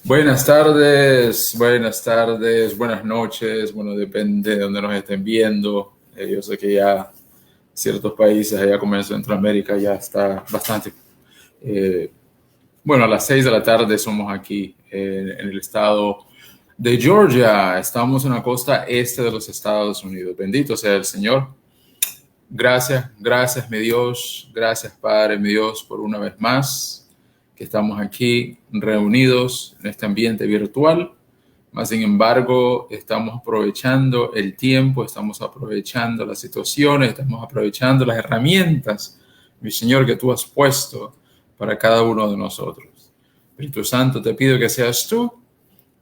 Buenas tardes, buenas noches. Bueno, depende de donde nos estén viendo. Yo sé que ya ciertos países, allá como en Centroamérica, ya está bastante. eh, bueno, a las 6 de la tarde somos aquí en el estado de Georgia. Estamos en la costa este de los Estados Unidos. Bendito sea el Señor. Gracias, mi Dios. Gracias, Padre, mi Dios, por una vez más que estamos aquí reunidos en este ambiente virtual. Mas, sin embargo, estamos aprovechando el tiempo, estamos aprovechando las situaciones, estamos aprovechando las herramientas, mi Señor, que tú has puesto para cada uno de nosotros. Espíritu Santo, te pido que seas tú,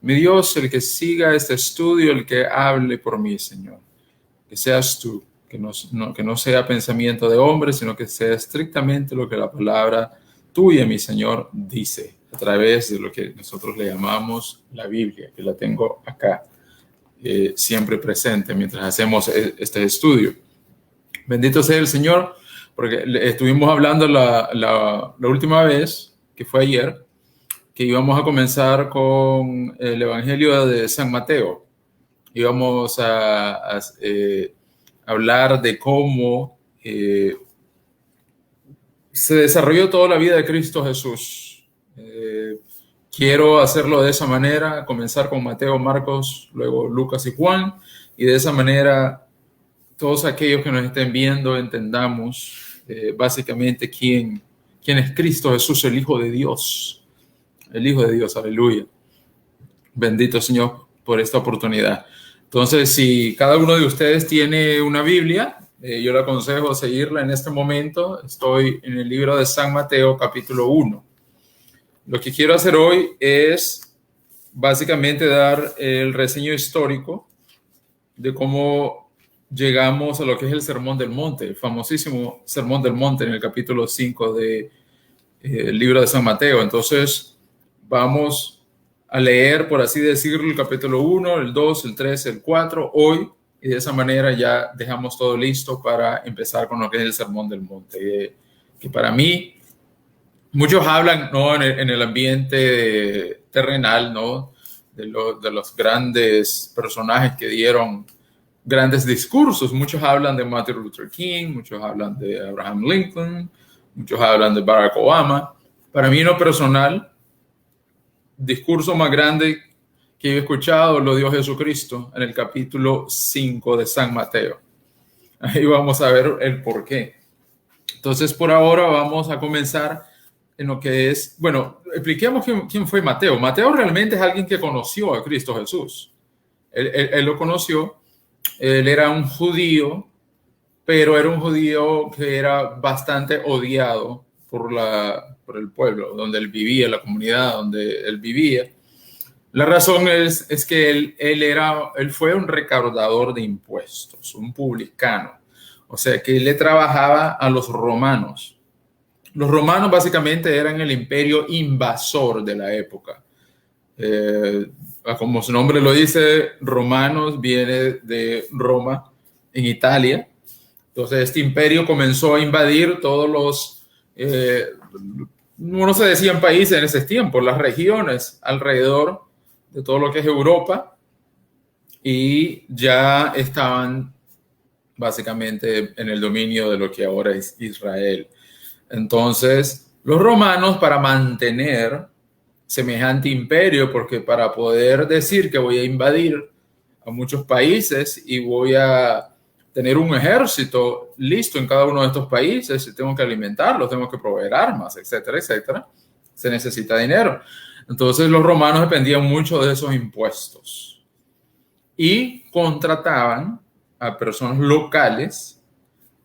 mi Dios, el que siga este estudio, el que hable por mí, Señor. Que seas tú, que no sea pensamiento de hombre, sino que sea estrictamente lo que la palabra tuya, mi Señor, dice, a través de lo que nosotros le llamamos la Biblia, que la tengo acá, siempre presente mientras hacemos este estudio. Bendito sea el Señor, porque estuvimos hablando la última vez, que fue ayer, que íbamos a comenzar con el Evangelio de San Mateo. Íbamos a hablar de cómo se desarrolló toda la vida de Cristo Jesús. Quiero hacerlo de esa manera, comenzar con Mateo, Marcos, luego Lucas y Juan, y de esa manera todos aquellos que nos estén viendo entendamos básicamente quién es Cristo Jesús, el Hijo de Dios. El Hijo de Dios, aleluya. Bendito Señor por esta oportunidad. Entonces, si cada uno de ustedes tiene una Biblia, yo le aconsejo seguirla en este momento. Estoy en el libro de San Mateo, capítulo 1. Lo que quiero hacer hoy es básicamente dar el reseño histórico de cómo llegamos a lo que es el Sermón del Monte, el famosísimo Sermón del Monte en el capítulo 5 del libro de San Mateo. Entonces, vamos a leer, por así decirlo, el capítulo 1, el 2, el 3, el 4, hoy, y de esa manera ya dejamos todo listo para empezar con lo que es el Sermón del Monte, que para mí, muchos hablan, ¿no?, en el ambiente terrenal, ¿no?, de los grandes personajes que dieron grandes discursos. Muchos hablan de Martin Luther King, muchos hablan de Abraham Lincoln, muchos hablan de Barack Obama. Para mí, en lo personal, discurso más grande que he escuchado lo dio Jesucristo en el capítulo 5 de San Mateo. Ahí vamos a ver el por qué. Entonces, por ahora vamos a comenzar en lo que es, bueno, expliquemos quién fue Mateo. Mateo realmente es alguien que conoció a Cristo Jesús. Él lo conoció. Él era un judío, pero era un judío que era bastante odiado por el pueblo donde él vivía, la comunidad donde él vivía. La razón es que él fue un recaudador de impuestos, un publicano. O sea, que él le trabajaba a los romanos. Los romanos básicamente eran el imperio invasor de la época. Como su nombre lo dice, romanos viene de Roma, en Italia. Entonces este imperio comenzó a invadir todos los, no se decían países en ese tiempo, las regiones alrededor de todo lo que es Europa, y ya estaban básicamente en el dominio de lo que ahora es Israel. Entonces, los romanos, para mantener semejante imperio, porque para poder decir que voy a invadir a muchos países y voy a tener un ejército listo en cada uno de estos países, y tengo que alimentarlos, tengo que proveer armas, etcétera, etcétera, se necesita dinero. Entonces los romanos dependían mucho de esos impuestos y contrataban a personas locales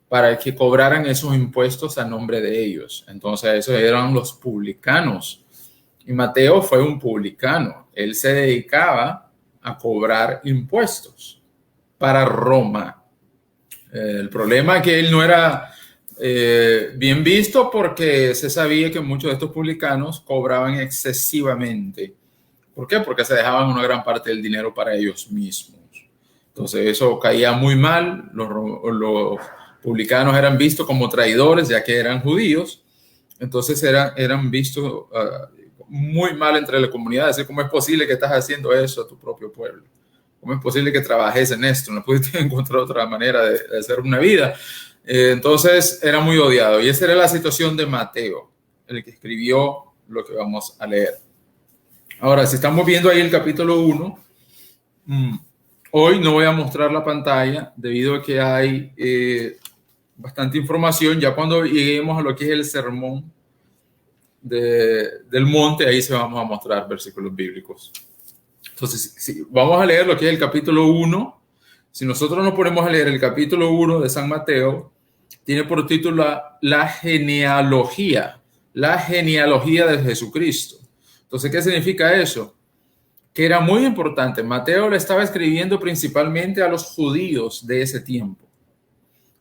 para que cobraran esos impuestos a nombre de ellos. Entonces esos eran los publicanos. Y Mateo fue un publicano. Él se dedicaba a cobrar impuestos para Roma. El problema es que él no era bien visto, porque se sabía que muchos de estos publicanos cobraban excesivamente. ¿Por qué? Porque se dejaban una gran parte del dinero para ellos mismos. Entonces eso caía muy mal. Los publicanos eran vistos como traidores, ya que eran judíos. Entonces eran vistos muy mal entre la comunidad. Decir, ¿cómo es posible que estás haciendo eso a tu propio pueblo? ¿Cómo es posible que trabajes en esto? No pudiste encontrar otra manera de hacer una vida. Entonces era muy odiado. Y esa era la situación de Mateo, el que escribió lo que vamos a leer. Ahora, si estamos viendo ahí el capítulo 1, hoy no voy a mostrar la pantalla debido a que hay bastante información. Ya cuando lleguemos a lo que es el sermón del monte, ahí se vamos a mostrar versículos bíblicos. Entonces, si vamos a leer lo que es el capítulo 1, si nosotros nos ponemos a leer el capítulo 1 de San Mateo, tiene por título la genealogía de Jesucristo. Entonces, ¿qué significa eso? Que era muy importante. Mateo le estaba escribiendo principalmente a los judíos de ese tiempo.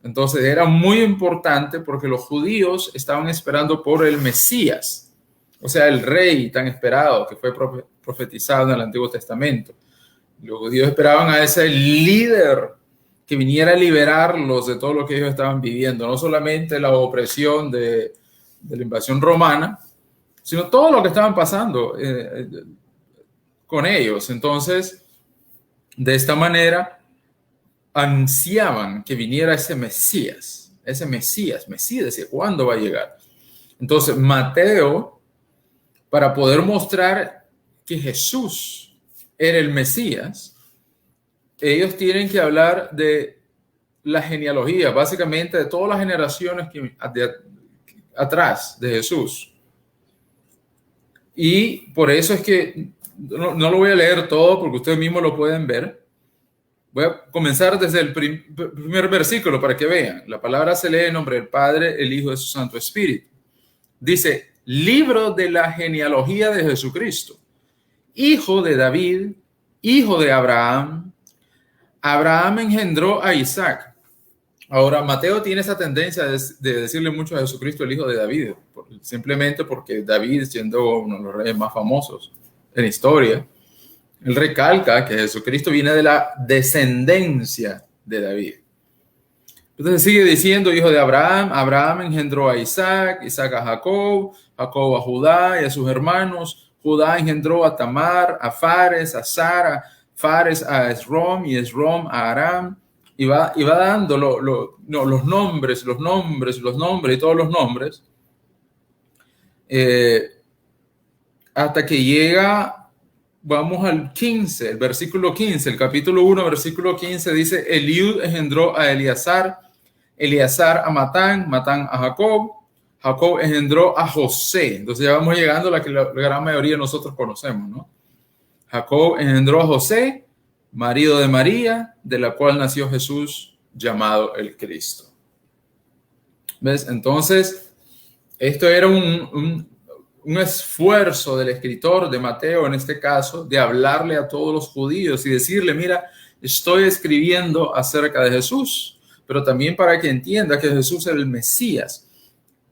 Entonces, era muy importante porque los judíos estaban esperando por el Mesías, o sea, el rey tan esperado que fue profetizado en el Antiguo Testamento. Los judíos esperaban a ese líder que viniera a liberarlos de todo lo que ellos estaban viviendo, no solamente la opresión de la invasión romana, sino todo lo que estaban pasando con ellos. Entonces, de esta manera, ansiaban que viniera ese Mesías, decía, ¿cuándo va a llegar? Entonces, Mateo, para poder mostrar que Jesús era el Mesías, ellos tienen que hablar de la genealogía, básicamente de todas las generaciones atrás de Jesús. Y por eso es que no lo voy a leer todo porque ustedes mismos lo pueden ver. Voy a comenzar desde el primer versículo para que vean. La palabra se lee en nombre del Padre, el Hijo y su Santo Espíritu. Dice, libro de la genealogía de Jesucristo, hijo de David, hijo de Abraham. Abraham engendró a Isaac. Ahora, Mateo tiene esa tendencia de decirle mucho a Jesucristo el hijo de David, simplemente porque David, siendo uno de los reyes más famosos en la historia, él recalca que Jesucristo viene de la descendencia de David. Entonces sigue diciendo, hijo de Abraham. Abraham engendró a Isaac, Isaac a Jacob, Jacob a Judá y a sus hermanos. Judá engendró a Tamar, a Fares, a Sara, Fares a Esrom y Esrom a Aram. Y va dando los nombres y todos los nombres, hasta que llega, vamos al 15, el versículo 15, el capítulo 1, versículo 15, dice, Eliud engendró a Eleazar, Eleazar a Matán, Matán a Jacob, Jacob engendró a José. Entonces ya vamos llegando a la que la gran mayoría de nosotros conocemos, ¿no? Jacob engendró a José, marido de María, de la cual nació Jesús, llamado el Cristo. ¿Ves? Entonces, esto era un esfuerzo del escritor de Mateo, en este caso, de hablarle a todos los judíos y decirle, mira, estoy escribiendo acerca de Jesús, pero también para que entienda que Jesús es el Mesías.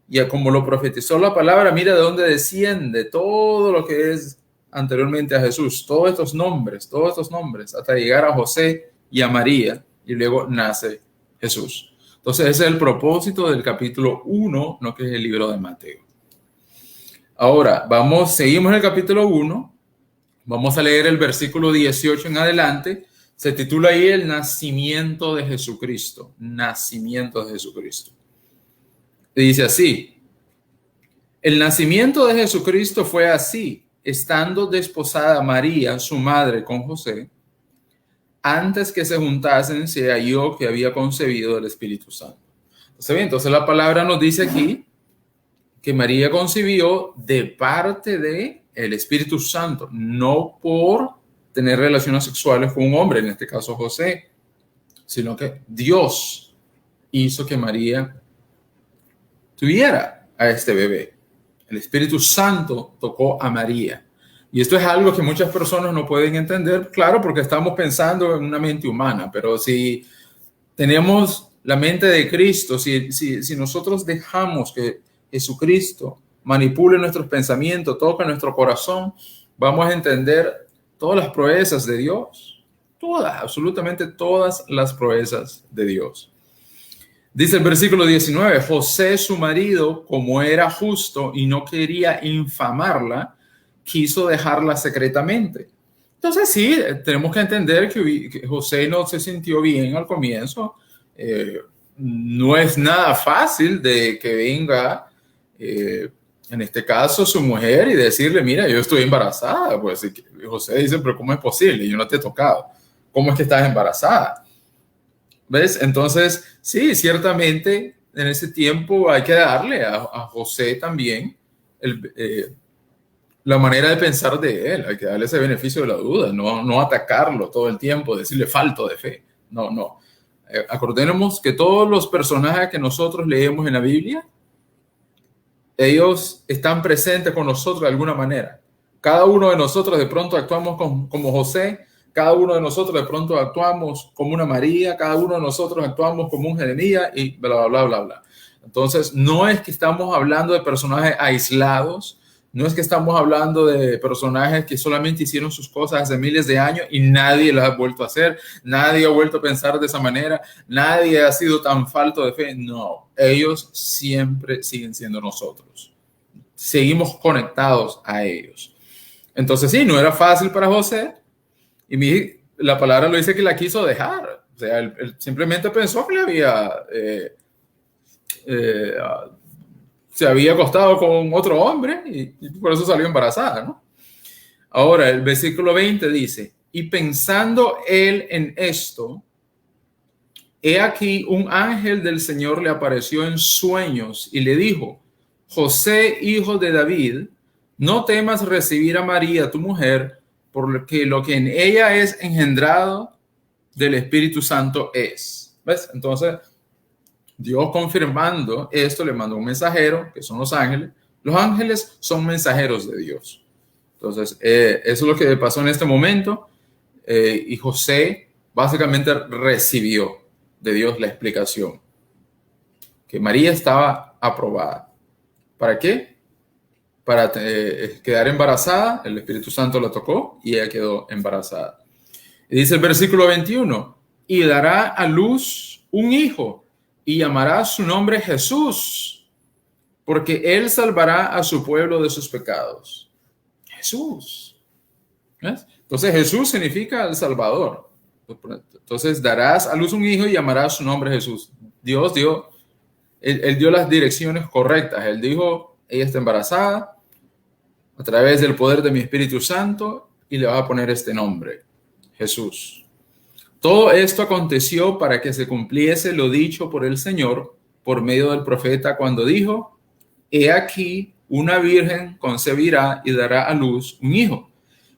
Y como lo profetizó la palabra, mira de dónde desciende todo lo que es anteriormente a Jesús, todos estos nombres, hasta llegar a José y a María, y luego nace Jesús. Entonces ese es el propósito del capítulo 1, no que es el libro de Mateo. Ahora, seguimos en el capítulo 1, vamos a leer el versículo 18 en adelante, se titula ahí el nacimiento de Jesucristo, Y dice así, el nacimiento de Jesucristo fue así, estando desposada María, su madre, con José, antes que se juntasen, se halló que había concebido el Espíritu Santo. Entonces la palabra nos dice aquí que María concibió de parte del Espíritu Santo, no por tener relaciones sexuales con un hombre, en este caso José, sino que Dios hizo que María tuviera a este bebé. El Espíritu Santo tocó a María. Y esto es algo que muchas personas no pueden entender, claro, porque estamos pensando en una mente humana, pero si tenemos la mente de Cristo, si nosotros dejamos que Jesucristo manipule nuestros pensamientos, toque nuestro corazón, vamos a entender todas las proezas de Dios, absolutamente todas las proezas de Dios. Dice el versículo 19, José, su marido, como era justo y no quería infamarla, quiso dejarla secretamente. Entonces sí, tenemos que entender que José no se sintió bien al comienzo. No es nada fácil de que venga, en este caso, su mujer y decirle, mira, yo estoy embarazada. Pues José dice, pero ¿cómo es posible? Yo no te he tocado. ¿Cómo es que estás embarazada? ¿Ves? Entonces, sí, ciertamente en ese tiempo hay que darle a José también la manera de pensar de él. Hay que darle ese beneficio de la duda, no atacarlo todo el tiempo, decirle falto de fe. No, no. Acordémonos que todos los personajes que nosotros leemos en la Biblia, ellos están presentes con nosotros de alguna manera. Cada uno de nosotros de pronto actuamos como José, cada uno de nosotros de pronto actuamos como una María, cada uno de nosotros actuamos como un Jeremías y bla, bla, bla, bla. Entonces, no es que estamos hablando de personajes aislados, no es que estamos hablando de personajes que solamente hicieron sus cosas hace miles de años y nadie las ha vuelto a hacer, nadie ha vuelto a pensar de esa manera, nadie ha sido tan falto de fe. No, ellos siempre siguen siendo nosotros. Seguimos conectados a ellos. Entonces sí, no era fácil para José y la palabra lo dice que la quiso dejar. O sea, él simplemente pensó que le había... se había acostado con otro hombre y por eso salió embarazada, ¿no? Ahora, el versículo 20 dice, y pensando él en esto, he aquí un ángel del Señor le apareció en sueños y le dijo, José, hijo de David, no temas recibir a María, tu mujer, porque lo que en ella es engendrado del Espíritu Santo es. ¿Ves? Entonces, Dios confirmando esto le mandó un mensajero, que son los ángeles. Los ángeles son mensajeros de Dios. Entonces, eso es lo que pasó en este momento. Y José básicamente recibió de Dios la explicación. Que María estaba aprobada. ¿Para qué? Para quedar embarazada. El Espíritu Santo la tocó y ella quedó embarazada. Y dice el versículo 21, y dará a luz un hijo y llamará su nombre Jesús, porque él salvará a su pueblo de sus pecados. Jesús. ¿Ves? Entonces Jesús significa el Salvador. Entonces darás a luz un hijo y llamarás su nombre Jesús. Dios dio, él dio las direcciones correctas. Él dijo, ella está embarazada a través del poder de mi Espíritu Santo y le va a poner este nombre, Jesús. Todo esto aconteció para que se cumpliese lo dicho por el Señor por medio del profeta cuando dijo, he aquí una virgen concebirá y dará a luz un hijo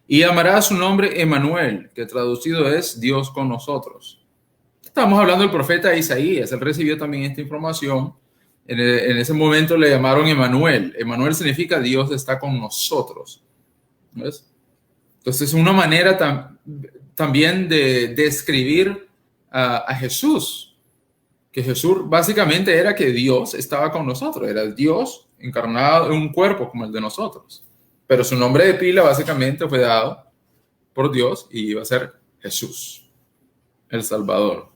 y llamará su nombre Emmanuel, que traducido es Dios con nosotros. Estamos hablando del profeta Isaías, él recibió también esta información. En ese momento le llamaron Emmanuel. Emmanuel significa Dios está con nosotros. ¿Ves? Entonces es una manera también de describir a Jesús, que Jesús básicamente era que Dios estaba con nosotros, era Dios encarnado en un cuerpo como el de nosotros, pero su nombre de pila básicamente fue dado por Dios y iba a ser Jesús, el Salvador.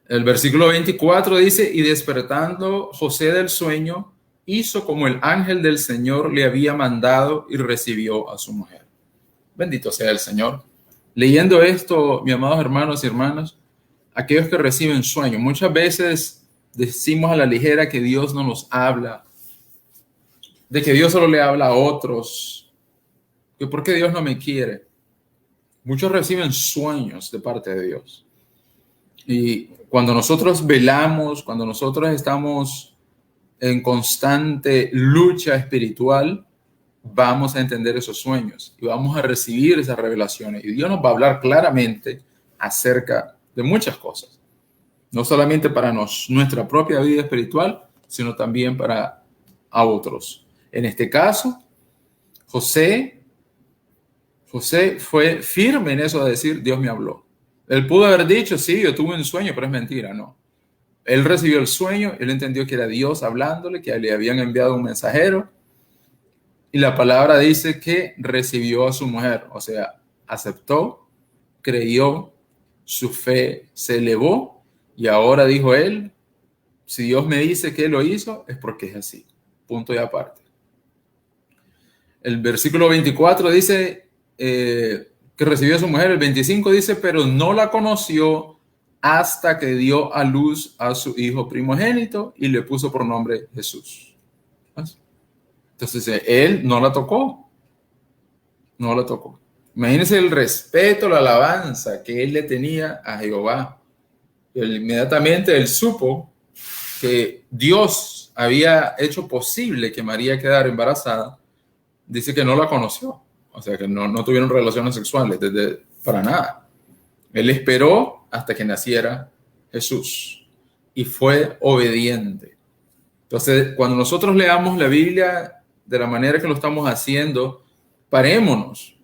El versículo 24 dice, y despertando José del sueño, hizo como el ángel del Señor le había mandado y recibió a su mujer. Bendito sea el Señor. Leyendo esto, mis amados hermanos y hermanas, aquellos que reciben sueños, muchas veces decimos a la ligera que Dios no nos habla, de que Dios solo le habla a otros, que por qué Dios no me quiere. Muchos reciben sueños de parte de Dios. Y cuando nosotros velamos, cuando nosotros estamos en constante lucha espiritual, vamos a entender esos sueños y vamos a recibir esas revelaciones. Y Dios nos va a hablar claramente acerca de muchas cosas. No solamente para nuestra propia vida espiritual, sino también para a otros. En este caso, José fue firme en eso de decir, Dios me habló. Él pudo haber dicho, sí, yo tuve un sueño, pero es mentira, no. Él recibió el sueño, él entendió que era Dios hablándole, que le habían enviado un mensajero. Y la palabra dice que recibió a su mujer, o sea, aceptó, creyó, su fe se elevó y ahora dijo él, si Dios me dice que lo hizo, es porque es así. Punto y aparte. El versículo 24 dice que recibió a su mujer. El 25 dice, pero no la conoció hasta que dio a luz a su hijo primogénito y le puso por nombre Jesús. Entonces, él no la tocó. No la tocó. Imagínense el respeto, la alabanza que él le tenía a Jehová. Inmediatamente él supo que Dios había hecho posible que María quedara embarazada. Dice que no la conoció. O sea, que no tuvieron relaciones sexuales para nada. Él esperó hasta que naciera Jesús y fue obediente. Entonces, cuando nosotros leamos la Biblia de la manera que lo estamos haciendo, parémonos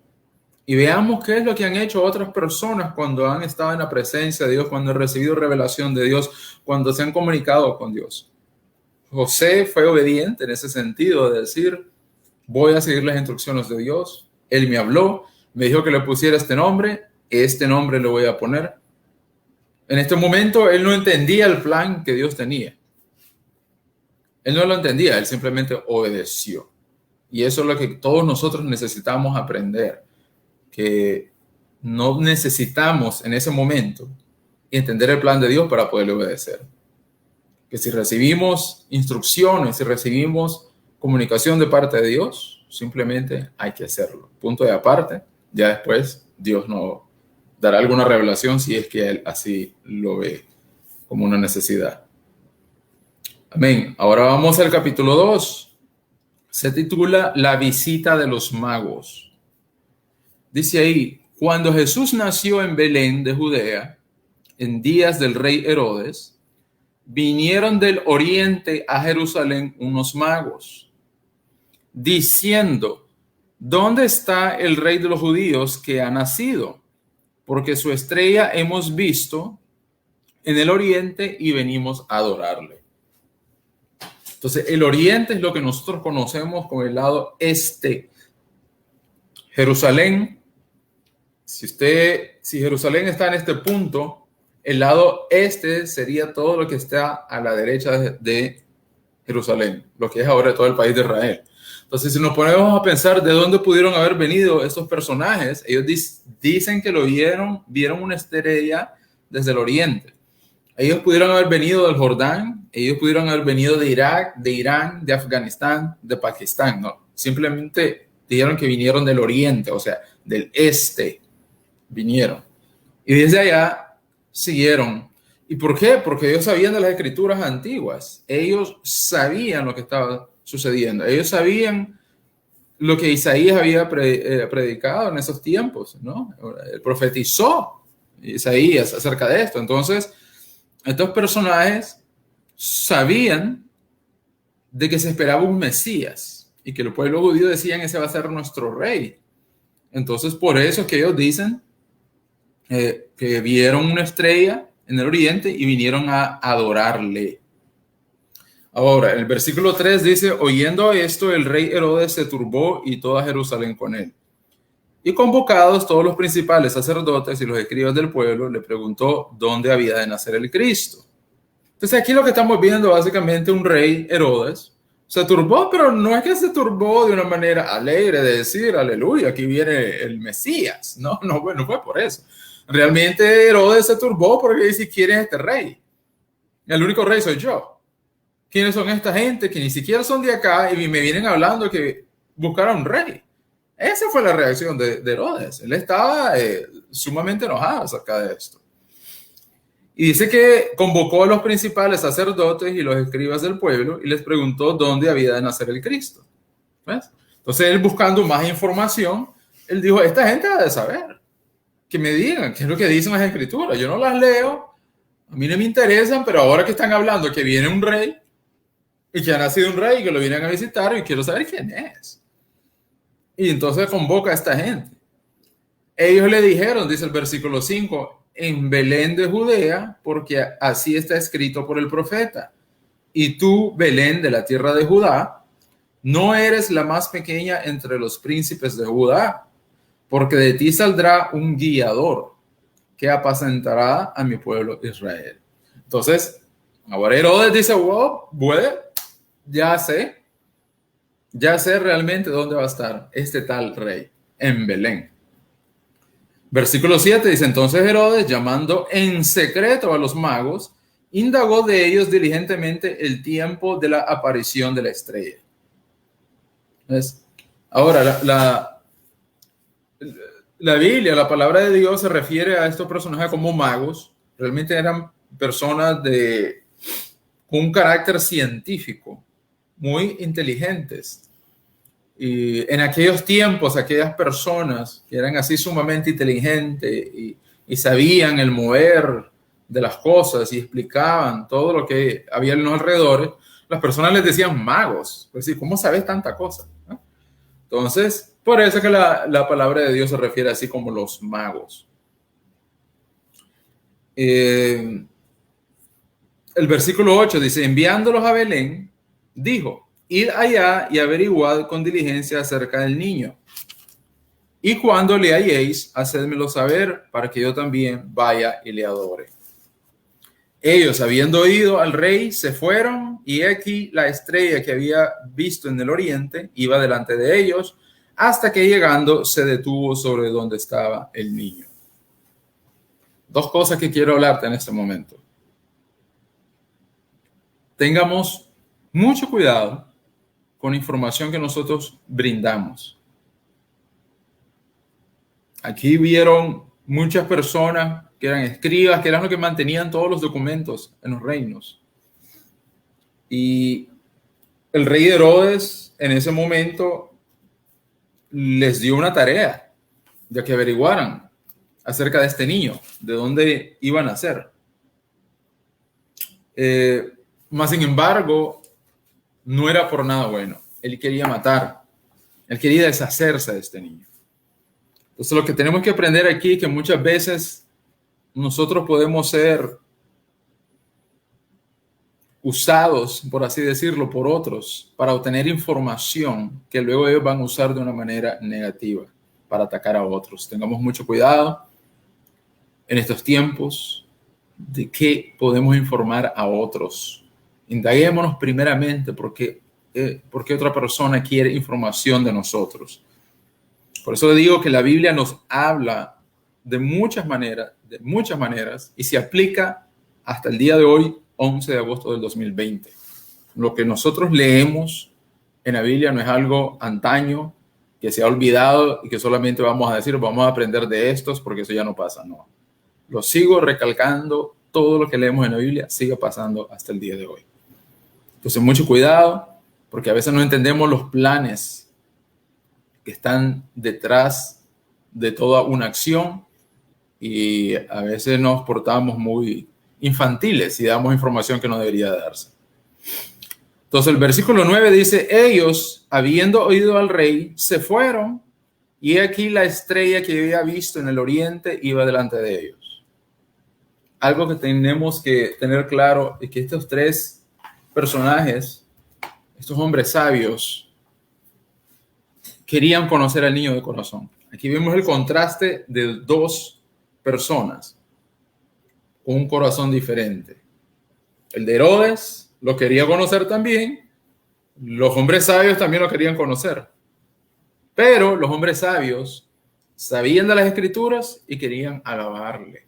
y veamos qué es lo que han hecho otras personas cuando han estado en la presencia de Dios, cuando han recibido revelación de Dios, cuando se han comunicado con Dios. José fue obediente en ese sentido de decir, voy a seguir las instrucciones de Dios. Él me habló, me dijo que le pusiera este nombre le voy a poner. En este momento él no entendía el plan que Dios tenía. Él no lo entendía, él simplemente obedeció. Y eso es lo que todos nosotros necesitamos aprender, que no necesitamos en ese momento entender el plan de Dios para poderle obedecer. Que si recibimos instrucciones, si recibimos comunicación de parte de Dios, simplemente hay que hacerlo. Punto de aparte, ya después Dios nos dará alguna revelación si es que Él así lo ve como una necesidad. Amén. Ahora vamos al capítulo 2. Se titula La visita de los magos. Dice ahí, cuando Jesús nació en Belén de Judea, en días del rey Herodes, vinieron del oriente a Jerusalén unos magos, diciendo, ¿dónde está el rey de los judíos que ha nacido? Porque su estrella hemos visto en el oriente y venimos a adorarle. Entonces, el oriente es lo que nosotros conocemos como el lado este. Jerusalén, si Jerusalén está en este punto, el lado este sería todo lo que está a la derecha de Jerusalén, lo que es ahora todo el país de Israel. Entonces, si nos ponemos a pensar de dónde pudieron haber venido estos personajes, ellos dicen que vieron una estrella desde el oriente. Ellos pudieron haber venido del Jordán, ellos pudieron haber venido de Irak, de Irán, de Afganistán, de Pakistán, no. Simplemente dijeron que vinieron del oriente, o sea, del este vinieron. Y desde allá siguieron. ¿Y por qué? Porque ellos sabían de las escrituras antiguas. Ellos sabían lo que estaba sucediendo. Ellos sabían lo que Isaías había predicado en esos tiempos, ¿no? Profetizó Isaías acerca de esto. Entonces, estos personajes sabían de que se esperaba un Mesías y que el pueblo judío decían ese va a ser nuestro rey. Entonces, por eso es que ellos dicen que vieron una estrella en el oriente y vinieron a adorarle. Ahora, el versículo 3 dice, oyendo esto, el rey Herodes se turbó y toda Jerusalén con él. Y convocados todos los principales sacerdotes y los escribas del pueblo, le preguntó dónde había de nacer el Cristo. Entonces aquí lo que estamos viendo básicamente un rey Herodes se turbó, pero no es que se turbó de una manera alegre de decir, aleluya, aquí viene el Mesías. No fue por eso. Realmente Herodes se turbó porque dice, ¿quién es este rey? El único rey soy yo. ¿Quiénes son esta gente que ni siquiera son de acá y me vienen hablando que buscaron un rey? Esa fue la reacción de Herodes. Él estaba sumamente enojado acerca de esto. Y dice que convocó a los principales sacerdotes y los escribas del pueblo y les preguntó dónde había de nacer el Cristo. ¿Ves? Entonces él, buscando más información, él dijo, esta gente ha de saber. Que me digan qué es lo que dicen las escrituras. Yo no las leo, a mí no me interesan, pero ahora que están hablando que viene un rey y que ha nacido un rey y que lo vienen a visitar y quiero saber quién es. Y entonces convoca a esta gente. Ellos le dijeron, dice el versículo 5, en Belén de Judea, porque así está escrito por el profeta. Y tú, Belén de la tierra de Judá, no eres la más pequeña entre los príncipes de Judá, porque de ti saldrá un guiador que apacentará a mi pueblo Israel. Entonces, ahora Herodes dice, wow, ya sé. ya sé realmente dónde va a estar este tal rey, en Belén. Versículo 7 dice, entonces Herodes, llamando en secreto a los magos, indagó de ellos diligentemente el tiempo de la aparición de la estrella. ¿Ves? Ahora, la Biblia, la palabra de Dios, se refiere a estos personajes como magos. Realmente eran personas con un carácter científico, muy inteligentes. Y en aquellos tiempos, aquellas personas que eran así sumamente inteligentes y sabían el mover de las cosas y explicaban todo lo que había en los alrededores, las personas les decían magos. Pues sí, ¿cómo sabes tanta cosa? ¿No? Entonces, por eso es que la palabra de Dios se refiere así como los magos. El versículo 8 dice, enviándolos a Belén, dijo, id allá y averiguad con diligencia acerca del niño. Y cuando le halléis, hacedmelo saber para que yo también vaya y le adore. Ellos, habiendo oído al rey, se fueron, y aquí la estrella que había visto en el oriente iba delante de ellos, hasta que llegando se detuvo sobre donde estaba el niño. Dos cosas que quiero hablarte en este momento. Tengamos mucho cuidado con la información que nosotros brindamos. Aquí vieron muchas personas que eran escribas, que eran los que mantenían todos los documentos en los reinos. Y el rey Herodes en ese momento les dio una tarea de que averiguaran acerca de este niño, de dónde iban a ser. Más sin embargo, no era por nada bueno. Él quería matar. Él quería deshacerse de este niño. Entonces, lo que tenemos que aprender aquí es que muchas veces nosotros podemos ser usados, por así decirlo, por otros para obtener información que luego ellos van a usar de una manera negativa para atacar a otros. Tengamos mucho cuidado en estos tiempos de qué podemos informar a otros. Indaguémonos primeramente por qué otra persona quiere información de nosotros. Por eso le digo que la Biblia nos habla de muchas maneras, y se aplica hasta el día de hoy, 11 de agosto del 2020. Lo que nosotros leemos en la Biblia no es algo antaño que se ha olvidado y que solamente vamos a decir, vamos a aprender de estos porque eso ya no pasa. No. Lo sigo recalcando, todo lo que leemos en la Biblia sigue pasando hasta el día de hoy. Entonces, mucho cuidado, porque a veces no entendemos los planes que están detrás de toda una acción y a veces nos portamos muy infantiles y damos información que no debería darse. Entonces el versículo 9 dice, ellos, habiendo oído al rey, se fueron, y aquí la estrella que había visto en el oriente iba delante de ellos. Algo que tenemos que tener claro es que estos tres personajes, estos hombres sabios, querían conocer al niño de corazón. Aquí vemos el contraste de dos personas con un corazón diferente. El de Herodes lo quería conocer también, los hombres sabios también lo querían conocer, pero los hombres sabios sabían de las escrituras y querían alabarle,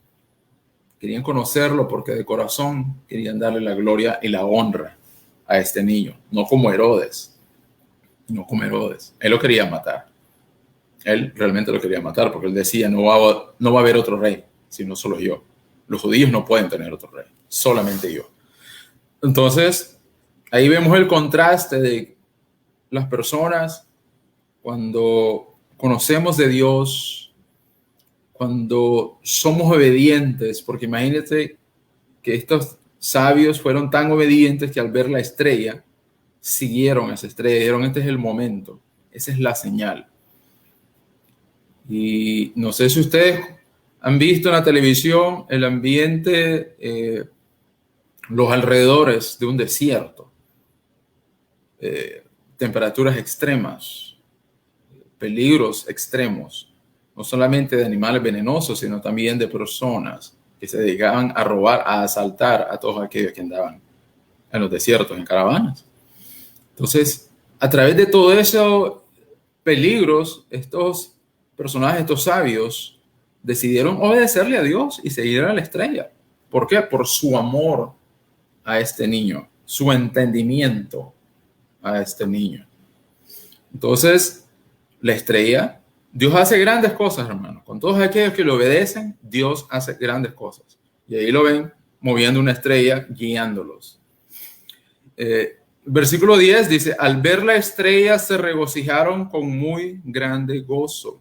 querían conocerlo porque de corazón querían darle la gloria y la honra a este niño, no como Herodes. No como Herodes. Él lo quería matar. Él realmente lo quería matar porque él decía, no va a haber otro rey, sino solo yo. Los judíos no pueden tener otro rey, solamente yo. Entonces, ahí vemos el contraste de las personas cuando conocemos de Dios, cuando somos obedientes, porque imagínate que estos sabios fueron tan obedientes que al ver la estrella, siguieron a esa estrella, dijeron, este es el momento, esa es la señal. Y no sé si ustedes han visto en la televisión el ambiente, los alrededores de un desierto, temperaturas extremas, peligros extremos, no solamente de animales venenosos, sino también de personas que se dedicaban a robar, a asaltar a todos aquellos que andaban en los desiertos, en caravanas. Entonces, A través de todo esos peligros, estos personajes, estos sabios, decidieron obedecerle a Dios y seguir a la estrella. ¿Por qué? Por su amor a este niño, su entendimiento a este niño. Entonces, la estrella, Dios hace grandes cosas, hermanos. Con todos aquellos que le obedecen, Dios hace grandes cosas. Y ahí lo ven moviendo una estrella, guiándolos. Versículo 10 dice, al ver la estrella se regocijaron con muy grande gozo.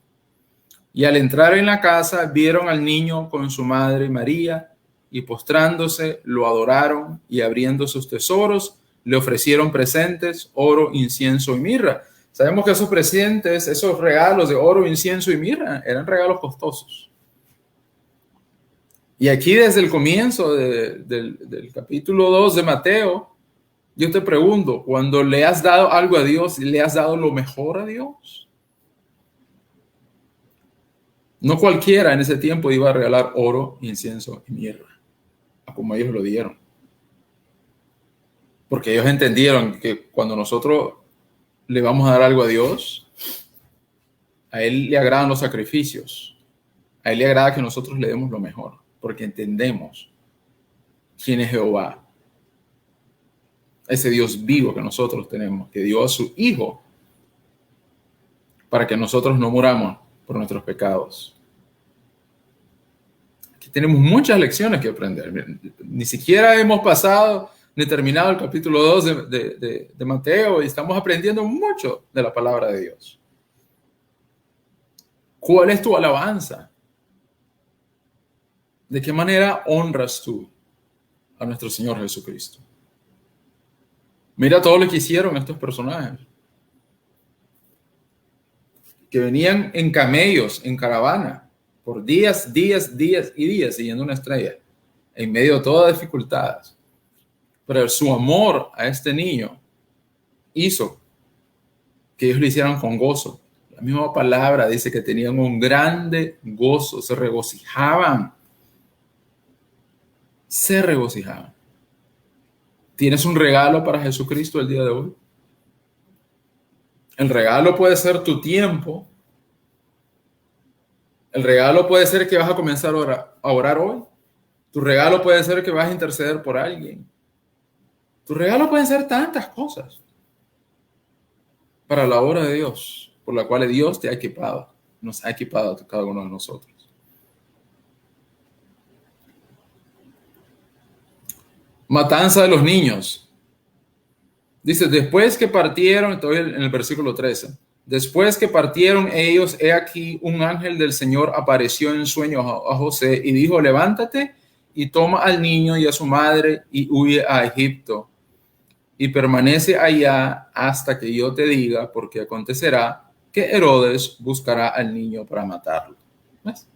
Y al entrar en la casa vieron al niño con su madre María, y postrándose lo adoraron, y abriendo sus tesoros le ofrecieron presentes, oro, incienso y mirra. Sabemos que esos presentes, esos regalos de oro, incienso y mirra, eran regalos costosos. Y aquí desde el comienzo del capítulo 2 de Mateo, yo te pregunto, cuando le has dado algo a Dios, ¿le has dado lo mejor a Dios? No cualquiera en ese tiempo iba a regalar oro, incienso y mirra, como ellos lo dieron. Porque ellos entendieron que cuando nosotros le vamos a dar algo a Dios, a Él le agradan los sacrificios. A Él le agrada que nosotros le demos lo mejor, porque entendemos quién es Jehová. Ese Dios vivo que nosotros tenemos, que dio a su Hijo para que nosotros no muramos por nuestros pecados. Aquí tenemos muchas lecciones que aprender. Ni siquiera hemos pasado ni terminado el capítulo 2 de Mateo y estamos aprendiendo mucho de la palabra de Dios. ¿Cuál es tu alabanza? ¿De qué manera honras tú a nuestro Señor Jesucristo? Mira todo lo que hicieron estos personajes. Que venían en camellos, en caravana, por días y días, siguiendo una estrella, en medio de todas las dificultades. Pero su amor a este niño hizo que ellos lo hicieran con gozo. La misma palabra dice que tenían un grande gozo, se regocijaban. Se regocijaban. ¿Tienes un regalo para Jesucristo el día de hoy? El regalo puede ser tu tiempo. El regalo puede ser que vas a comenzar a orar hoy. Tu regalo puede ser que vas a interceder por alguien. Tu regalo pueden ser tantas cosas para la obra de Dios, por la cual Dios te ha equipado, nos ha equipado a cada uno de nosotros. Matanza de los niños. Dice, después que partieron, estoy en el versículo 13, después que partieron ellos, he aquí un ángel del Señor apareció en sueño a José y dijo, levántate y toma al niño y a su madre y huye a Egipto y permanece allá hasta que yo te diga, porque acontecerá que Herodes buscará al niño para matarlo. ¿Ves?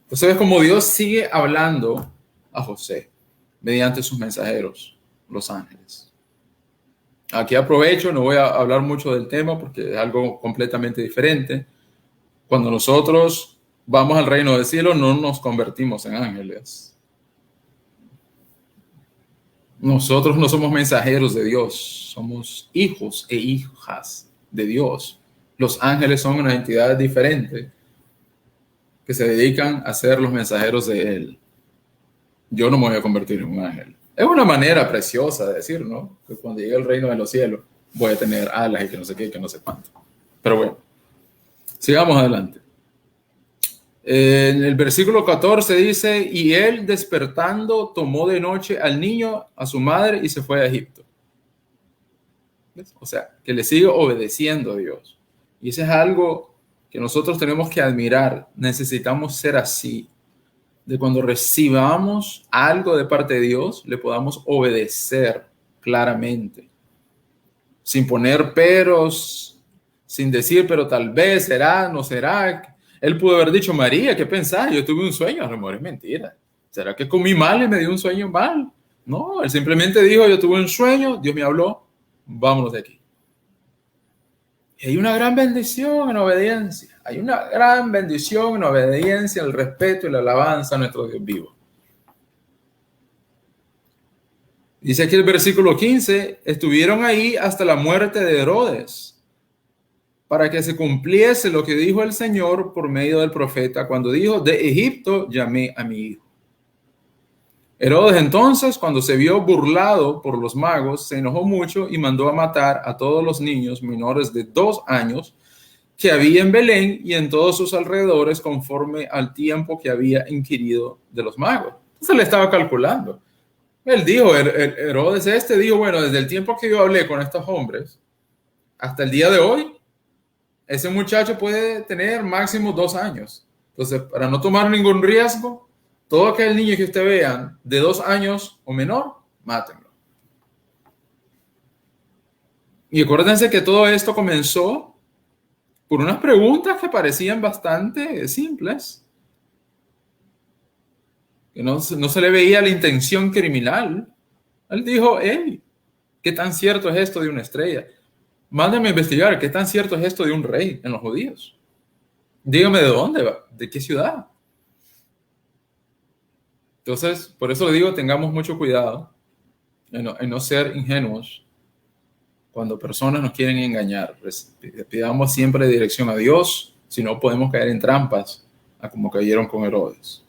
Entonces ves como Dios sigue hablando a José mediante sus mensajeros, los ángeles. Aquí aprovecho, no voy a hablar mucho del tema porque es algo completamente diferente. Cuando nosotros vamos al reino del cielo, no nos convertimos en ángeles. Nosotros no somos mensajeros de Dios, somos hijos e hijas de Dios. Los ángeles son una entidad diferente que se dedican a ser los mensajeros de Él. Yo no me voy a convertir en un ángel. Es una manera preciosa de decir, ¿no? Que cuando llegue el reino de los cielos voy a tener alas y que no sé qué, y que no sé cuánto. Pero bueno, sigamos adelante. En el versículo 14 dice, y él despertando tomó de noche al niño, a su madre y se fue a Egipto. ¿Ves? O sea, que le sigue obedeciendo a Dios. Y eso es algo que nosotros tenemos que admirar. Necesitamos ser así. De cuando recibamos algo de parte de Dios, le podamos obedecer claramente, sin poner peros, sin decir, pero tal vez será, no será. Él pudo haber dicho, María, ¿qué pensás? Yo tuve un sueño. A lo mejor es mentira. ¿Será que comí mal y me dio un sueño mal? No, él simplemente dijo, yo tuve un sueño, Dios me habló, vámonos de aquí. Y hay una gran bendición en obediencia. Hay una gran bendición en obediencia, el respeto y la alabanza a nuestro Dios vivo. Dice aquí el versículo 15, estuvieron ahí hasta la muerte de Herodes. para que se cumpliese lo que dijo el Señor por medio del profeta cuando dijo: de Egipto llamé a mi hijo. Herodes entonces, cuando se vio burlado por los magos, se enojó mucho y mandó a matar a todos los niños menores de 2 años que había en Belén y en todos sus alrededores, conforme al tiempo que había inquirido de los magos. Entonces le estaba calculando. Él dijo, Herodes dijo, bueno, desde el tiempo que yo hablé con estos hombres hasta el día de hoy, ese muchacho puede tener máximo 2 años. Entonces, para no tomar ningún riesgo, todo aquel niño que usted vea de 2 años o menor, mátenlo. Y acuérdense que todo esto comenzó por unas preguntas que parecían bastante simples, que no se le veía la intención criminal. Él dijo, hey, ¿qué tan cierto es esto de una estrella? Mándame a investigar, ¿qué tan cierto es esto de un rey en los judíos? Dígame de dónde va, de qué ciudad. Entonces, por eso le digo, tengamos mucho cuidado en no ser ingenuos cuando personas nos quieren engañar. Pidamos siempre dirección a Dios, si no podemos caer en trampas, a como cayeron con Herodes.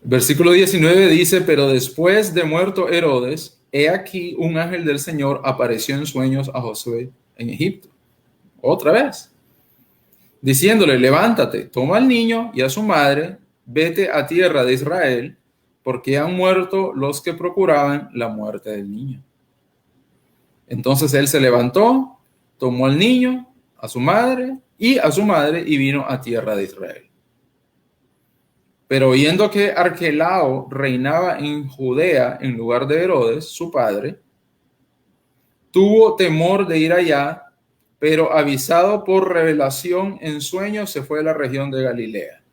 Versículo 19 dice, pero después de muerto Herodes, he aquí un ángel del Señor apareció en sueños a Josué en Egipto. Otra vez. Diciéndole, levántate, toma al niño y a su madre, vete a tierra de Israel, porque han muerto los que procuraban la muerte del niño. Entonces él se levantó, tomó al niño, a su madre y vino a tierra de Israel. Pero oyendo que Arquelao reinaba en Judea en lugar de Herodes, su padre, tuvo temor de ir allá, pero avisado por revelación en sueños, se fue a la región de Galilea.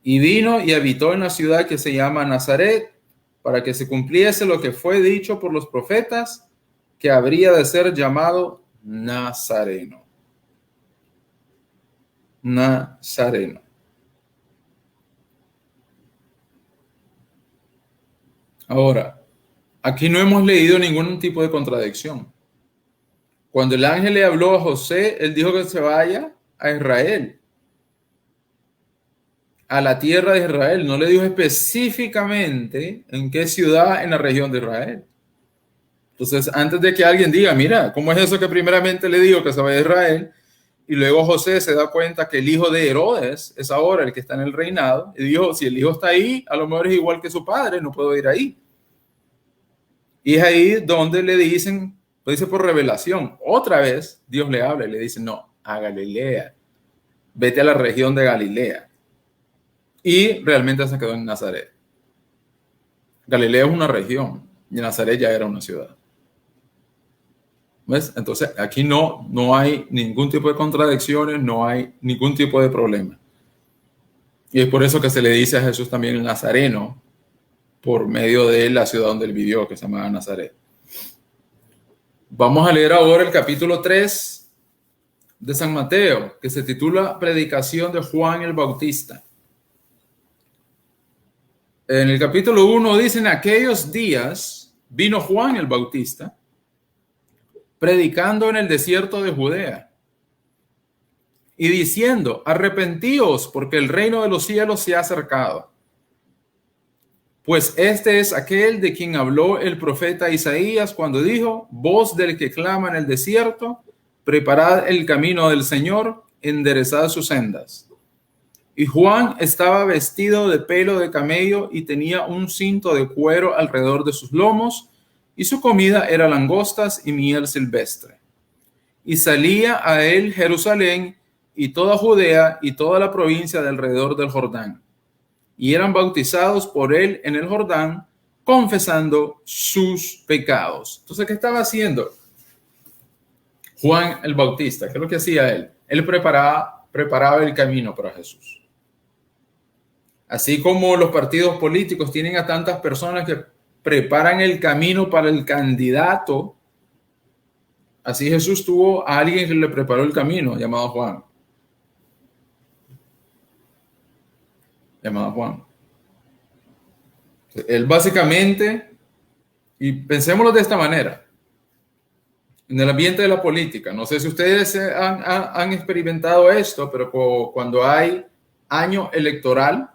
Y vino y habitó en la ciudad que se llama Nazaret, para que se cumpliese lo que fue dicho por los profetas, que habría de ser llamado Nazareno. Nazareno. Ahora, aquí no hemos leído ningún tipo de contradicción. Cuando el ángel le habló a José, él dijo que se vaya a Israel, a la tierra de Israel. No le dijo específicamente en qué ciudad en la región de Israel. Entonces, antes de que alguien diga, mira, ¿cómo es eso que primeramente le dijo que se vaya a Israel? Y luego José se da cuenta que el hijo de Herodes es ahora el que está en el reinado. Y dijo, si el hijo está ahí, a lo mejor es igual que su padre, no puedo ir ahí. Y es ahí donde le dicen, lo dice por revelación, otra vez Dios le habla y le dice, no, a Galilea, vete a la región de Galilea. Y realmente se quedó en Nazaret. Galilea es una región y Nazaret ya era una ciudad. ¿Ves? Entonces aquí no hay ningún tipo de contradicciones, no hay ningún tipo de problema. Y es por eso que se le dice a Jesús también el Nazareno, por medio de la ciudad donde él vivió, que se llamaba Nazaret. Vamos a leer ahora el capítulo 3 de San Mateo, que se titula Predicación de Juan el Bautista. En el capítulo 1 dicen, aquellos días vino Juan el Bautista, predicando en el desierto de Judea, y diciendo, arrepentíos, porque el reino de los cielos se ha acercado. Pues este es aquel de quien habló el profeta Isaías cuando dijo, voz del que clama en el desierto, preparad el camino del Señor, enderezad sus sendas. Y Juan estaba vestido de pelo de camello y tenía un cinto de cuero alrededor de sus lomos, y su comida era langostas y miel silvestre. Y salía a él Jerusalén y toda Judea y toda la provincia de alrededor del Jordán. Y eran bautizados por él en el Jordán, confesando sus pecados. Entonces, ¿qué estaba haciendo Juan el Bautista? ¿Qué es lo que hacía él? Él preparaba el camino para Jesús. Así como los partidos políticos tienen a tantas personas que preparan el camino para el candidato, así Jesús tuvo a alguien que le preparó el camino, llamado Juan. Él básicamente, y pensémoslo de esta manera, en el ambiente de la política, no sé si ustedes han experimentado esto, pero cuando hay año electoral,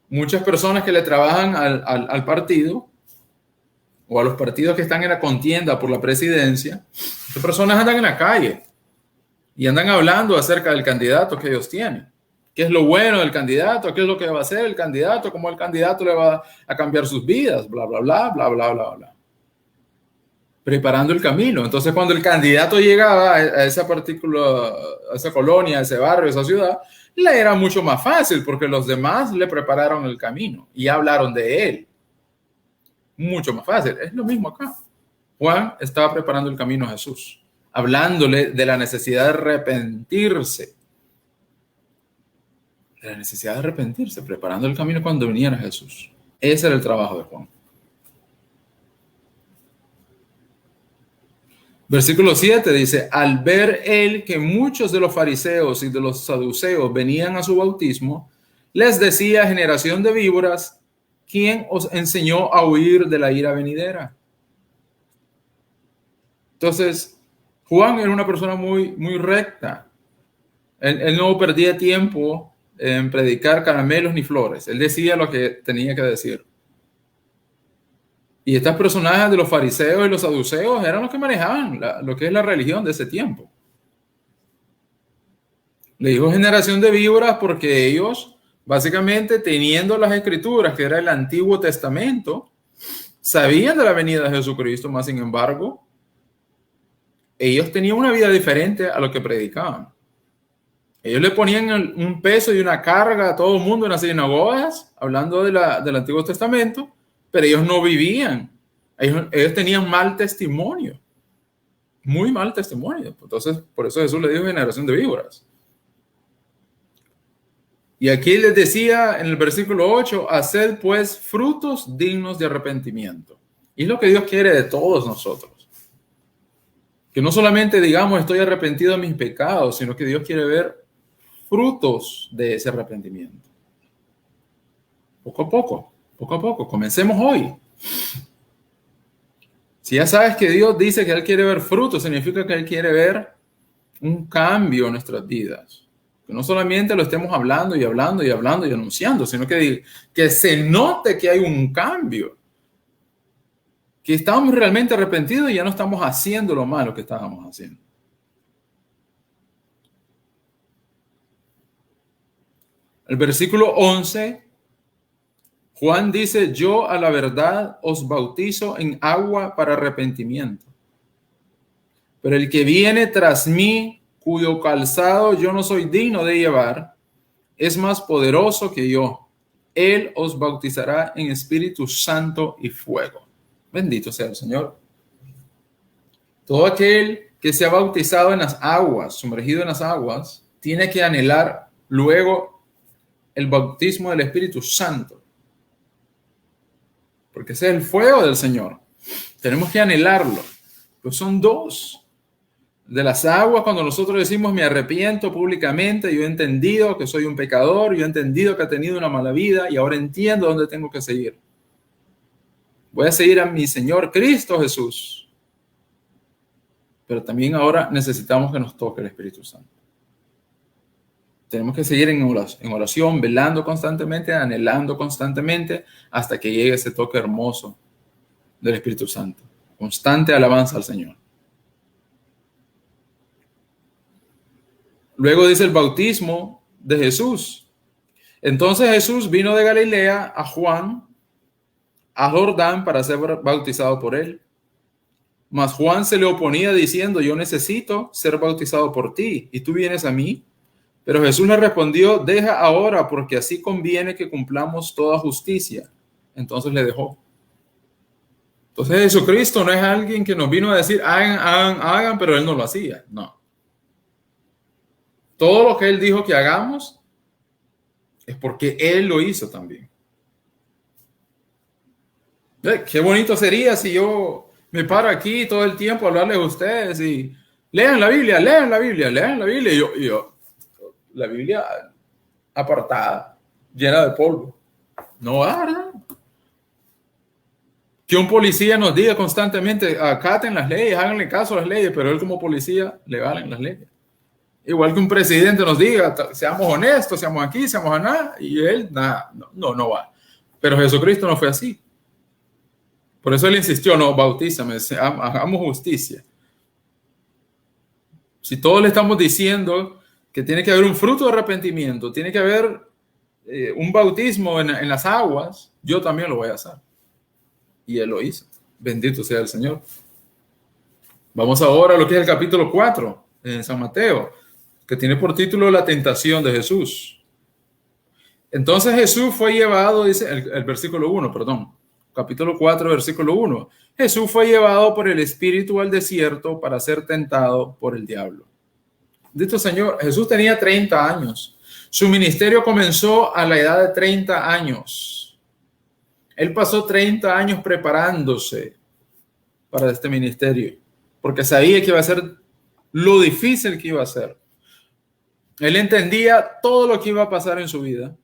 muchas personas que le trabajan al partido o a los partidos que están en la contienda por la presidencia, estas personas andan en la calle y andan hablando acerca del candidato que ellos tienen. ¿Qué es lo bueno del candidato? ¿Qué es lo que va a hacer el candidato? ¿Cómo el candidato le va a cambiar sus vidas? Bla, bla, bla, bla, bla, bla, bla. Preparando el camino. Entonces, cuando el candidato llegaba a esa a esa colonia, a ese barrio, a esa ciudad, le era mucho más fácil porque los demás le prepararon el camino y hablaron de él. Mucho más fácil. Es lo mismo acá. Juan estaba preparando el camino a Jesús, hablándole de la necesidad de arrepentirse. De la necesidad de arrepentirse, preparando el camino cuando viniera Jesús. Ese era el trabajo de Juan. Versículo 7 dice, al ver él que muchos de los fariseos y de los saduceos venían a su bautismo, les decía, generación de víboras, ¿quién os enseñó a huir de la ira venidera? Entonces, Juan era una persona muy recta. Él no perdía tiempo en predicar caramelos ni flores. Él decía lo que tenía que decir. Y estas personajes de los fariseos y los saduceos eran los que manejaban lo que es la religión de ese tiempo. Le dijo generación de víboras porque ellos, básicamente, teniendo las escrituras, que era el Antiguo Testamento, sabían de la venida de Jesucristo, más sin embargo, ellos tenían una vida diferente a lo que predicaban. Ellos le ponían un peso y una carga a todo el mundo en las sinagogas, hablando del Antiguo Testamento, pero ellos no vivían. Ellos tenían mal testimonio. Muy mal testimonio. Entonces, por eso Jesús le dijo generación de víboras. Y aquí les decía en el versículo 8, haced pues frutos dignos de arrepentimiento. Y es lo que Dios quiere de todos nosotros. Que no solamente digamos estoy arrepentido de mis pecados, sino que Dios quiere ver frutos de ese arrepentimiento. Poco a poco, comencemos hoy. Si ya sabes que Dios dice que Él quiere ver frutos, significa que Él quiere ver un cambio en nuestras vidas. Que no solamente lo estemos hablando y hablando y hablando y anunciando, sino que se note que hay un cambio. Que estamos realmente arrepentidos y ya no estamos haciendo lo malo que estábamos haciendo. El versículo 11, Juan dice, yo a la verdad os bautizo en agua para arrepentimiento. Pero el que viene tras mí, cuyo calzado yo no soy digno de llevar, es más poderoso que yo. Él os bautizará en Espíritu Santo y fuego. Bendito sea el Señor. Todo aquel que se ha bautizado en las aguas, sumergido en las aguas, tiene que anhelar luego el bautismo del Espíritu Santo. Porque ese es el fuego del Señor. Tenemos que anhelarlo. Pues son dos. De las aguas, cuando nosotros decimos me arrepiento públicamente, yo he entendido que soy un pecador, yo he entendido que he tenido una mala vida y ahora entiendo dónde tengo que seguir. Voy a seguir a mi Señor Cristo Jesús. Pero también ahora necesitamos que nos toque el Espíritu Santo. Tenemos que seguir en oración, velando constantemente, anhelando constantemente, hasta que llegue ese toque hermoso del Espíritu Santo. Constante alabanza al Señor. Luego dice el bautismo de Jesús. Entonces Jesús vino de Galilea a Juan, a Jordán, para ser bautizado por él. Mas Juan se le oponía diciendo, yo necesito ser bautizado por ti, y tú vienes a mí. Pero Jesús le respondió, deja ahora, porque así conviene que cumplamos toda justicia. Entonces le dejó. Entonces Jesucristo no es alguien que nos vino a decir, hagan, pero él no lo hacía. No. Todo lo que él dijo que hagamos es porque él lo hizo también. Qué bonito sería si yo me paro aquí todo el tiempo a hablarles a ustedes y lean la Biblia. Y yo la Biblia apartada, llena de polvo. No, ¿verdad? Que un policía nos diga constantemente, acaten las leyes, háganle caso a las leyes, pero él como policía le valen las leyes. Igual que un presidente nos diga, seamos honestos, seamos aquí, seamos allá, y él, nada, no va. Pero Jesucristo no fue así. Por eso él insistió, no, bautízame, hagamos justicia. Si todos le estamos diciendo que tiene que haber un fruto de arrepentimiento, tiene que haber un bautismo en las aguas, yo también lo voy a hacer. Y él lo hizo. Bendito sea el Señor. Vamos ahora a lo que es el capítulo 4 en San Mateo, que tiene por título La tentación de Jesús. Entonces Jesús fue llevado, dice el versículo 1, perdón, capítulo 4, versículo 1. Jesús fue llevado por el Espíritu al desierto para ser tentado por el diablo. Bendito Señor, Jesús tenía 30 años. Su ministerio comenzó a la edad de 30 años. Él pasó 30 años preparándose para este ministerio, porque sabía que iba a ser lo difícil que iba a ser. Él entendía todo lo que iba a pasar en su vida.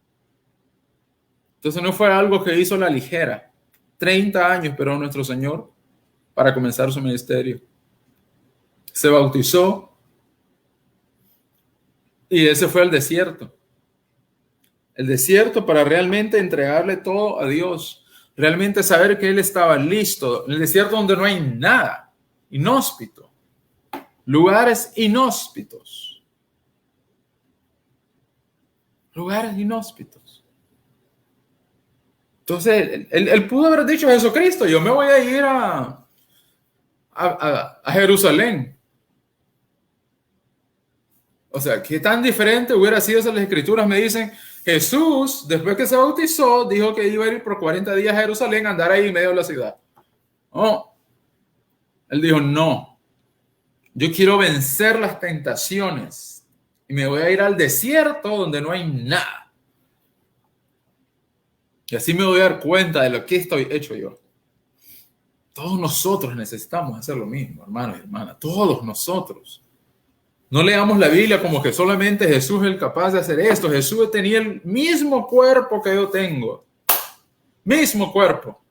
Entonces no fue algo que hizo a la ligera. 30 años esperó nuestro Señor para comenzar su ministerio. Se bautizó y ese fue el desierto. El desierto para realmente entregarle todo a Dios. Realmente saber que Él estaba listo. En el desierto donde no hay nada. Inhóspito. Lugares inhóspitos. Lugares inhóspitos. Entonces, él pudo haber dicho a Jesucristo, yo me voy a ir a Jerusalén. O sea, ¿qué tan diferente hubiera sido si las escrituras me dicen, Jesús, después que se bautizó, dijo que iba a ir por 40 días a Jerusalén a andar ahí en medio de la ciudad? Oh, él dijo, no, yo quiero vencer las tentaciones y me voy a ir al desierto donde no hay nada. Y así me voy a dar cuenta de lo que estoy hecho yo. Todos nosotros necesitamos hacer lo mismo, hermanos y hermanas. Todos nosotros. No leamos la Biblia como que solamente Jesús es el capaz de hacer esto. Jesús tenía el mismo cuerpo que yo tengo. Mismo cuerpo.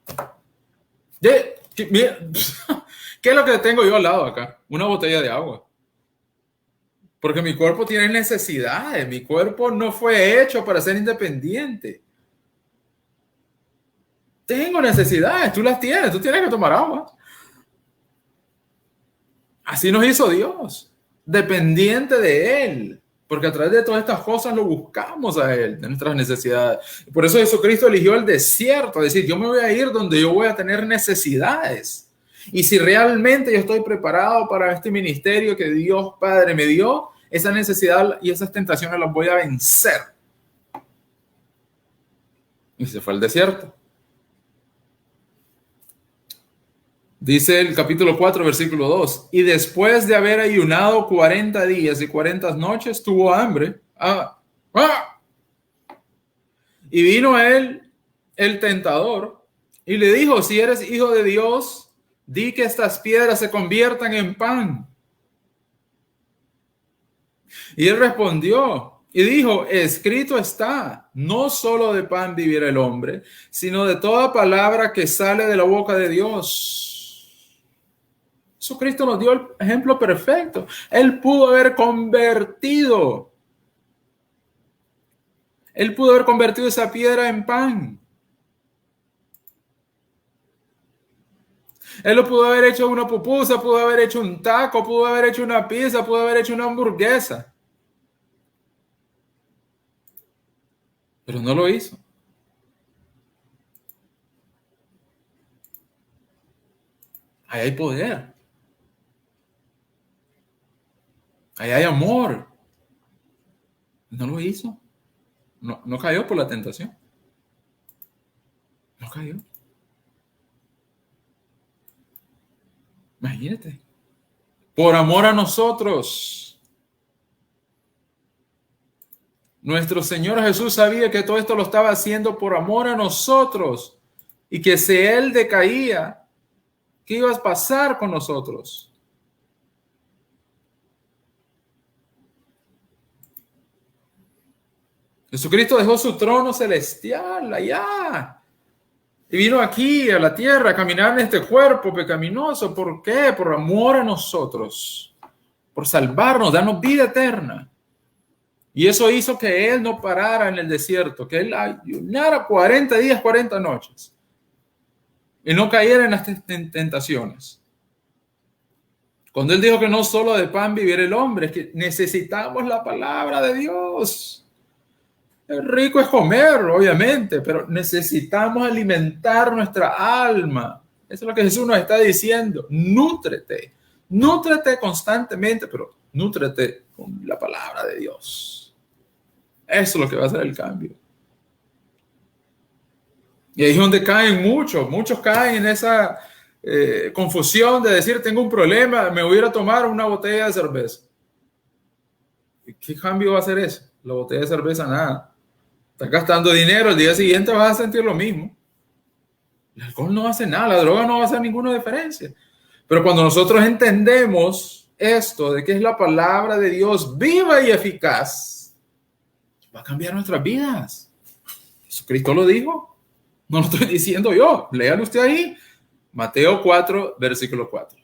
¿Qué es lo que tengo yo al lado acá? Una botella de agua. Porque mi cuerpo tiene necesidades. Mi cuerpo no fue hecho para ser independiente. Tengo necesidades. Tú las tienes. Tú tienes que tomar agua. Así nos hizo Dios. Dependiente de Él, porque a través de todas estas cosas lo buscamos a Él, de nuestras necesidades. Por eso Jesucristo eligió el desierto, es decir, yo me voy a ir donde yo voy a tener necesidades. Y si realmente yo estoy preparado para este ministerio que Dios Padre me dio, esa necesidad y esas tentaciones las voy a vencer. Y se fue al desierto. Dice el capítulo 4, versículo 2. Y después de haber ayunado 40 días y 40 noches, tuvo hambre. Y vino a él el tentador y le dijo, si eres hijo de Dios, di que estas piedras se conviertan en pan. Y él respondió y dijo, escrito está, no solo de pan vivirá el hombre, sino de toda palabra que sale de la boca de Dios. Jesucristo nos dio el ejemplo perfecto. Él pudo haber convertido esa piedra en pan. Él lo pudo haber hecho una pupusa, pudo haber hecho un taco, pudo haber hecho una pizza, pudo haber hecho una hamburguesa. Pero no lo hizo. Ahí hay poder. Ahí hay amor. No lo hizo. No cayó por la tentación. No cayó. Imagínate. Por amor a nosotros. Nuestro Señor Jesús sabía que todo esto lo estaba haciendo por amor a nosotros. Y que si Él decaía, ¿qué iba a pasar con nosotros? Jesucristo dejó su trono celestial allá Y vino aquí a la tierra a caminar en este cuerpo pecaminoso. ¿Por qué? Por amor a nosotros, por salvarnos, darnos vida eterna. Y eso hizo que Él no parara en el desierto, que Él ayunara 40 días, 40 noches. Y no cayera en las tentaciones. Cuando Él dijo que no solo de pan vivirá el hombre, es que necesitamos la palabra de Dios. Es rico es comer, obviamente, pero necesitamos alimentar nuestra alma. Eso es lo que Jesús nos está diciendo. Nútrete. Nútrete constantemente, pero nútrete con la palabra de Dios. Eso es lo que va a hacer el cambio. Y ahí es donde caen muchos caen en esa confusión de decir, tengo un problema, me voy a ir a tomar una botella de cerveza. ¿Y qué cambio va a hacer eso? La botella de cerveza, nada. Estás gastando dinero, el día siguiente vas a sentir lo mismo. El alcohol no hace nada, la droga no va a hacer ninguna diferencia. Pero cuando nosotros entendemos esto, de que es la palabra de Dios viva y eficaz, va a cambiar nuestras vidas. Jesucristo lo dijo. No lo estoy diciendo yo. Léalo usted ahí. Mateo 4, versículo 4.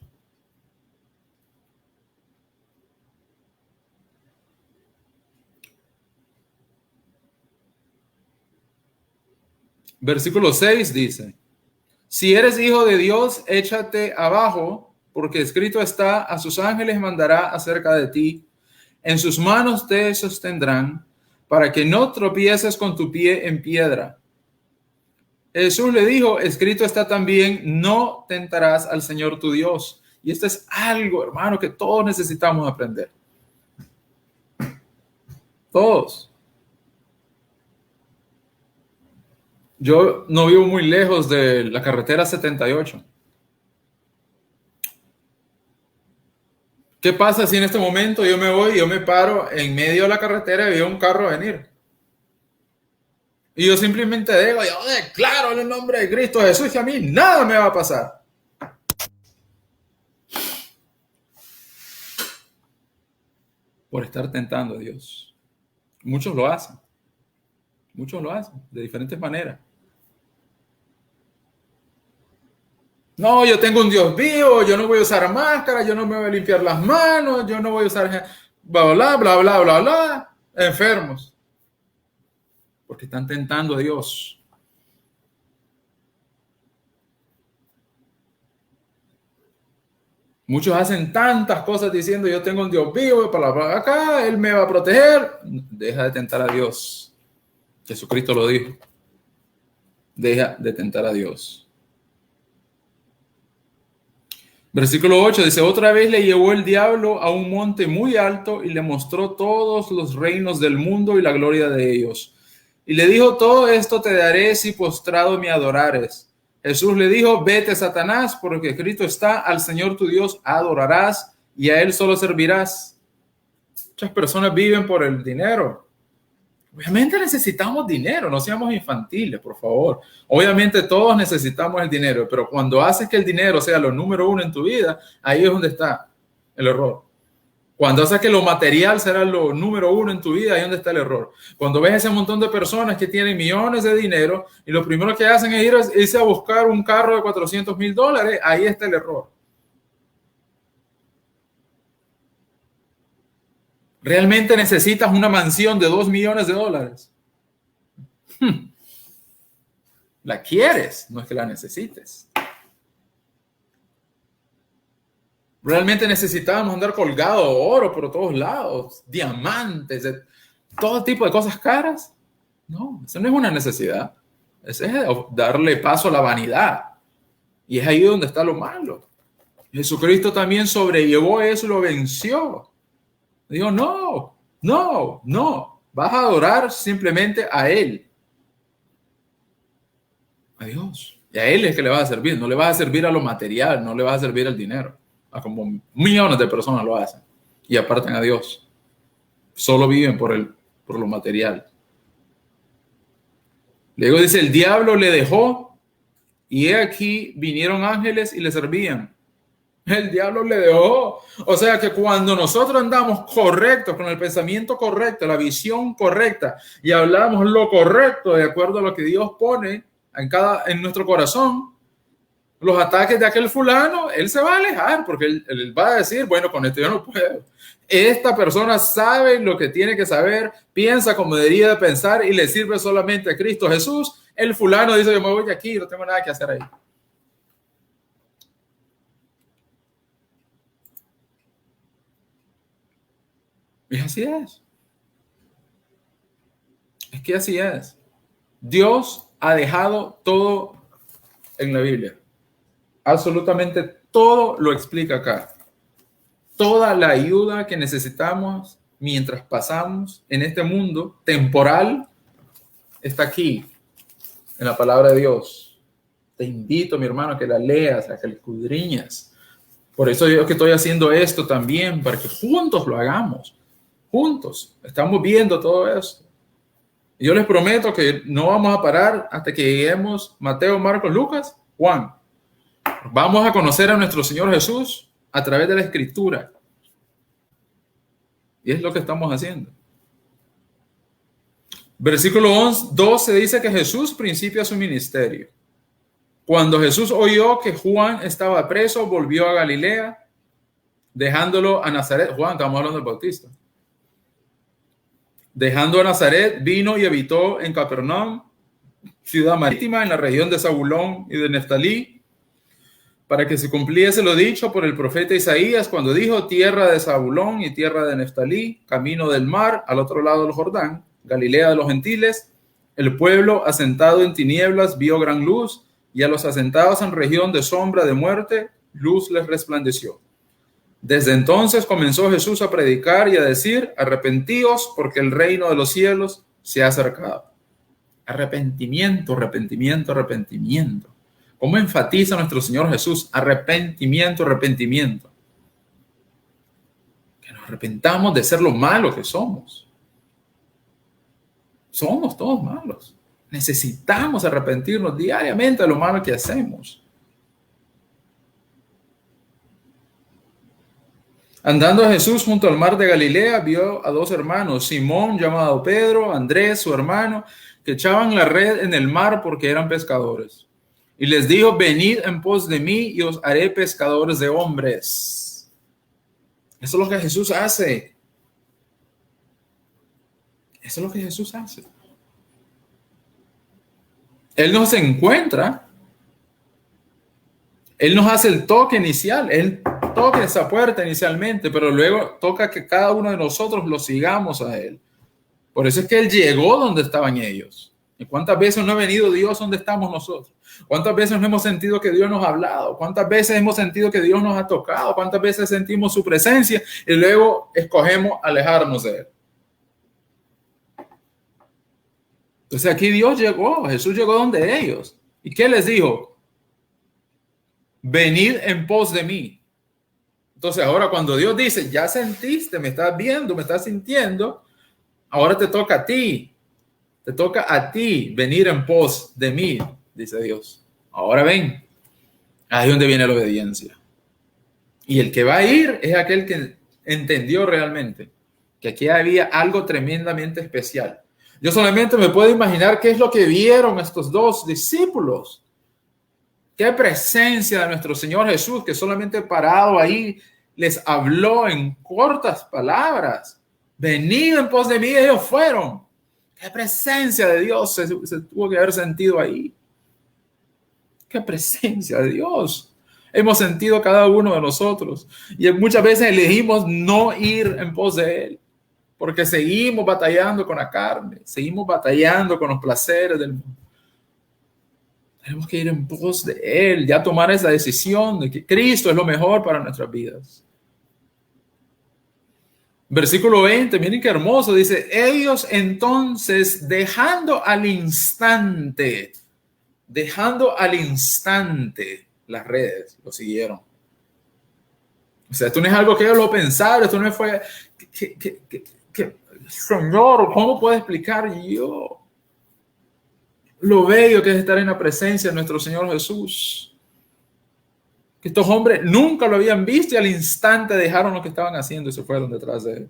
Versículo 6 dice, si eres hijo de Dios, échate abajo, porque escrito está, a sus ángeles mandará acerca de ti, en sus manos te sostendrán, para que no tropieces con tu pie en piedra. Jesús le dijo, escrito está también, no tentarás al Señor tu Dios. Y esto es algo, hermano, que todos necesitamos aprender. Todos. Yo no vivo muy lejos de la carretera 78. ¿Qué pasa si en este momento yo me voy, yo me paro en medio de la carretera y veo un carro venir? Y yo simplemente digo, yo declaro en el nombre de Cristo Jesús que a mí nada me va a pasar. Por estar tentando a Dios. Muchos lo hacen. Muchos lo hacen de diferentes maneras. No, yo tengo un Dios vivo, yo no voy a usar máscara, yo no me voy a limpiar las manos, yo no voy a usar bla, bla, bla, bla, bla, bla. Enfermos. Porque están tentando a Dios. Muchos hacen tantas cosas diciendo, yo tengo un Dios vivo, para acá, Él me va a proteger. Deja de tentar a Dios. Jesucristo lo dijo. Deja de tentar a Dios. Versículo 8 dice, otra vez le llevó el diablo a un monte muy alto y le mostró todos los reinos del mundo y la gloria de ellos. Y le dijo, todo esto te daré si postrado me adorares. Jesús le dijo, vete, Satanás, porque escrito está, al Señor tu Dios adorarás y a Él solo servirás. Muchas personas viven por el dinero. Obviamente necesitamos dinero, no seamos infantiles, por favor. Obviamente todos necesitamos el dinero, pero cuando haces que el dinero sea lo número uno en tu vida, ahí es donde está el error. Cuando haces que lo material será lo número uno en tu vida, ahí es donde está el error. Cuando ves ese montón de personas que tienen millones de dinero y lo primero que hacen es irse a buscar un carro de $400,000, ahí está el error. ¿Realmente necesitas una mansión de $2 millones? La quieres, no es que la necesites. ¿Realmente necesitamos andar colgado de oro por todos lados? Diamantes, de todo tipo de cosas caras. No, eso no es una necesidad. Eso es darle paso a la vanidad. Y es ahí donde está lo malo. Jesucristo también sobrellevó eso y lo venció. Digo, no. Vas a adorar simplemente a Él. A Dios. Y a Él es que le vas a servir. No le vas a servir a lo material, no le vas a servir al dinero. A como millones de personas lo hacen. Y apartan a Dios. Solo viven por lo material. Luego dice, el diablo le dejó y he aquí vinieron ángeles y le servían. El diablo le dejó. O sea que cuando nosotros andamos correctos, con el pensamiento correcto, la visión correcta y hablamos lo correcto de acuerdo a lo que Dios pone, en nuestro corazón, los ataques de aquel fulano, él se va a alejar porque él va a decir, bueno, con esto yo no puedo. Esta persona sabe lo que tiene que saber, piensa como debería de pensar y le sirve solamente a Cristo Jesús. El fulano dice, yo me voy de aquí, no tengo nada que hacer ahí. Y así es. Es que así es. Dios ha dejado todo en la Biblia. Absolutamente todo lo explica acá. Toda la ayuda que necesitamos mientras pasamos en este mundo temporal está aquí, en la palabra de Dios. Te invito, mi hermano, a que la leas, a que la escudriñes. Por eso yo que estoy haciendo esto también, para que juntos lo hagamos. Juntos. Estamos viendo todo esto. Y yo les prometo que no vamos a parar hasta que lleguemos Mateo, Marcos, Lucas, Juan. Vamos a conocer a nuestro Señor Jesús a través de la Escritura. Y es lo que estamos haciendo. Versículo 12 dice que Jesús principia su ministerio. Cuando Jesús oyó que Juan estaba preso, volvió a Galilea, dejándolo a Nazaret. Juan, estamos hablando del Bautista. Dejando a Nazaret, vino y habitó en Capernaum, ciudad marítima en la región de Zabulón y de Neftalí, para que se cumpliese lo dicho por el profeta Isaías cuando dijo: tierra de Zabulón y tierra de Neftalí, camino del mar, al otro lado del Jordán, Galilea de los gentiles. El pueblo asentado en tinieblas vio gran luz, y a los asentados en región de sombra de muerte, luz les resplandeció. Desde entonces comenzó Jesús a predicar y a decir: arrepentíos, porque el reino de los cielos se ha acercado. Arrepentimiento, arrepentimiento, arrepentimiento. ¿Cómo enfatiza nuestro Señor Jesús? Arrepentimiento, arrepentimiento. Que nos arrepentamos de ser lo malo que somos. Somos todos malos. Necesitamos arrepentirnos diariamente de lo malo que hacemos. Andando Jesús junto al mar de Galilea, vio a dos hermanos, Simón, llamado Pedro, Andrés, su hermano, que echaban la red en el mar porque eran pescadores. Y les dijo: venid en pos de mí y os haré pescadores de hombres. Eso es lo que Jesús hace. Eso es lo que Jesús hace. Él nos encuentra. Él nos hace el toque inicial. Él toca esa puerta inicialmente, pero luego toca que cada uno de nosotros lo sigamos a Él. Por eso es que Él llegó donde estaban ellos. ¿Y cuántas veces no ha venido Dios donde estamos nosotros? ¿Cuántas veces no hemos sentido que Dios nos ha hablado? ¿Cuántas veces hemos sentido que Dios nos ha tocado? ¿Cuántas veces sentimos su presencia y luego escogemos alejarnos de Él? Entonces aquí Dios llegó, Jesús llegó donde ellos. ¿Y qué les dijo? Venid en pos de mí. Entonces ahora cuando Dios dice: ya sentiste, me estás viendo, me estás sintiendo, ahora te toca a ti. Te toca a ti venir en pos de mí, dice Dios. Ahora ven, ahí es donde viene la obediencia. Y el que va a ir es aquel que entendió realmente que aquí había algo tremendamente especial. Yo solamente me puedo imaginar qué es lo que vieron estos dos discípulos. Qué presencia de nuestro Señor Jesús, que solamente parado ahí les habló en cortas palabras. Venid en pos de mí, ellos fueron. Qué presencia de Dios se tuvo que haber sentido ahí. Qué presencia de Dios hemos sentido cada uno de nosotros. Y muchas veces elegimos no ir en pos de Él, porque seguimos batallando con la carne, seguimos batallando con los placeres del mundo. Tenemos que ir en pos de Él, ya tomar esa decisión de que Cristo es lo mejor para nuestras vidas. Versículo 20, miren qué hermoso, dice: ellos entonces dejando al instante las redes, lo siguieron. O sea, esto no es algo que ellos lo pensaron, esto no fue Señor, ¿cómo puedo explicar yo lo bello que es estar en la presencia de nuestro Señor Jesús? Que estos hombres nunca lo habían visto y al instante dejaron lo que estaban haciendo y se fueron detrás de Él.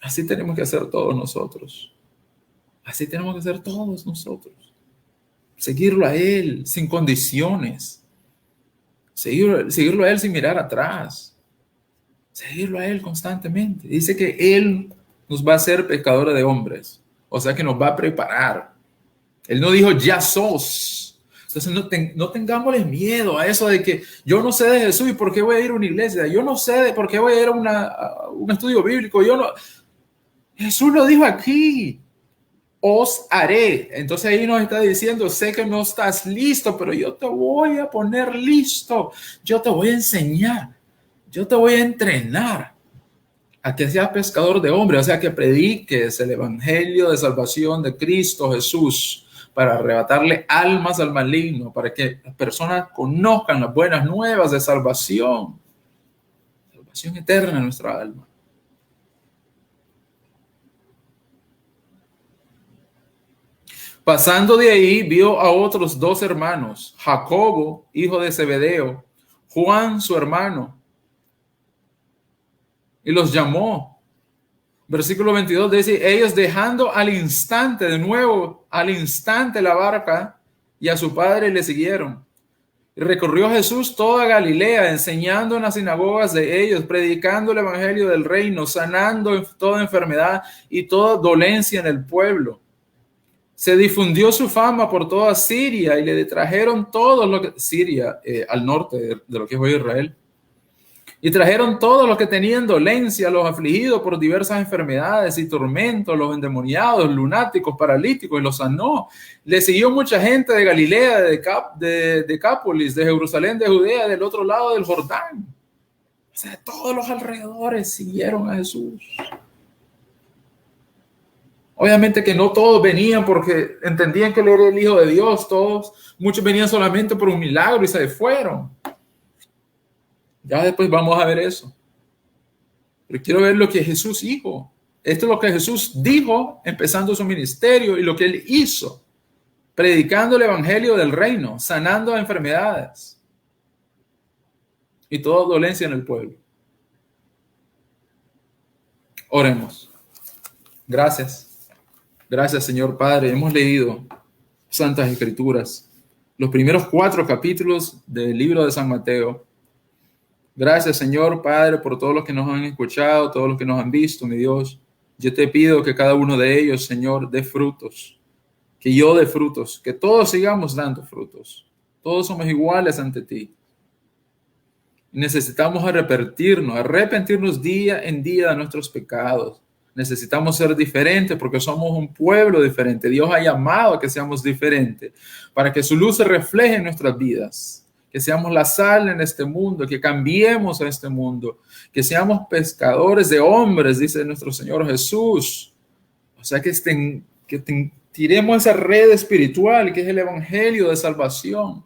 Así tenemos que hacer todos nosotros. Así tenemos que hacer todos nosotros. seguirlo a Él sin condiciones, seguirlo a Él sin mirar atrás, seguirlo a Él constantemente. Dice que Él nos va a hacer pescadores de hombres, o sea que nos va a preparar. Él no dijo ya sos. Entonces no tengámosle miedo a eso de que yo no sé de Jesús y por qué voy a ir a una iglesia, yo no sé de por qué voy a ir a un estudio bíblico, yo no. Jesús lo dijo aquí, os haré. Entonces ahí nos está diciendo, sé que no estás listo, pero yo te voy a poner listo, yo te voy a enseñar, yo te voy a entrenar a que seas pescador de hombres, o sea, que prediques el evangelio de salvación de Cristo Jesús para arrebatarle almas al maligno, para que las personas conozcan las buenas nuevas de salvación eterna en nuestra alma. Pasando de ahí, vio a otros 2 hermanos, Jacobo, hijo de Zebedeo, Juan, su hermano, y los llamó. Versículo 22 dice, ellos dejando al instante, de nuevo, al instante la barca, y a su padre le siguieron. Y recorrió Jesús toda Galilea, enseñando en las sinagogas de ellos, predicando el evangelio del reino, sanando toda enfermedad y toda dolencia en el pueblo. Se difundió su fama por toda Siria y le trajeron todos los que... Siria, al norte de lo que es hoy Israel. Y trajeron todos los que tenían dolencia, los afligidos por diversas enfermedades y tormentos, los endemoniados, lunáticos, paralíticos, y los sanó. Le siguió mucha gente de Galilea, de Decápolis, de Jerusalén, de Judea, del otro lado del Jordán. O sea, todos los alrededores siguieron a Jesús. Obviamente que no todos venían porque entendían que él era el Hijo de Dios, muchos venían solamente por un milagro y se fueron. Ya después vamos a ver eso. Pero quiero ver lo que Jesús dijo. Esto es lo que Jesús dijo empezando su ministerio y lo que él hizo, predicando el evangelio del reino, sanando enfermedades y toda dolencia en el pueblo. Oremos. Gracias. Gracias, Señor Padre. Hemos leído Santas Escrituras, los primeros 4 capítulos del libro de San Mateo. Gracias, Señor Padre, por todos los que nos han escuchado, todos los que nos han visto, mi Dios. Yo te pido que cada uno de ellos, Señor, dé frutos, que yo dé frutos, que todos sigamos dando frutos. Todos somos iguales ante ti. Necesitamos arrepentirnos día en día de nuestros pecados. Necesitamos ser diferentes porque somos un pueblo diferente. Dios ha llamado a que seamos diferentes para que su luz se refleje en nuestras vidas. Que seamos la sal en este mundo, que cambiemos a este mundo, que seamos pescadores de hombres, dice nuestro Señor Jesús. O sea, que tiremos esa red espiritual que es el evangelio de salvación,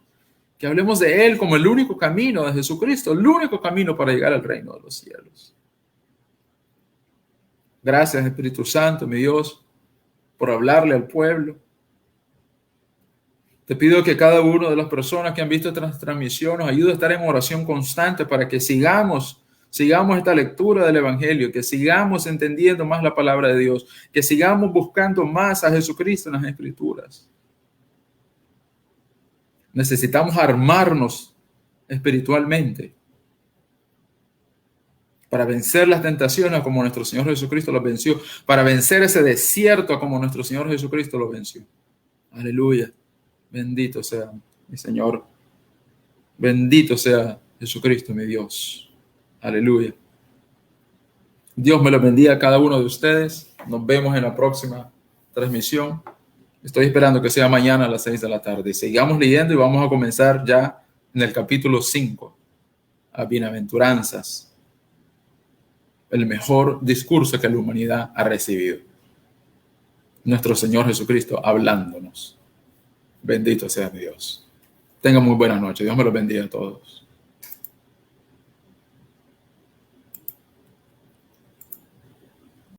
que hablemos de él como el único camino de Jesucristo, el único camino para llegar al reino de los cielos. Gracias, Espíritu Santo, mi Dios, por hablarle al pueblo. Te pido que cada una de las personas que han visto esta transmisión nos ayude a estar en oración constante para que sigamos esta lectura del Evangelio, que sigamos entendiendo más la palabra de Dios, que sigamos buscando más a Jesucristo en las Escrituras. Necesitamos armarnos espiritualmente para vencer las tentaciones como nuestro Señor Jesucristo los venció, para vencer ese desierto como nuestro Señor Jesucristo los venció. Aleluya. Bendito sea mi Señor. Bendito sea Jesucristo, mi Dios. Aleluya. Dios me lo bendiga a cada uno de ustedes. Nos vemos en la próxima transmisión. Estoy esperando que sea mañana a las 6 de la tarde. Sigamos leyendo y vamos a comenzar ya en el capítulo 5. A bienaventuranzas. El mejor discurso que la humanidad ha recibido. Nuestro Señor Jesucristo hablándonos. Bendito sea mi Dios. Tengan muy buenas noches. Dios me los bendiga a todos.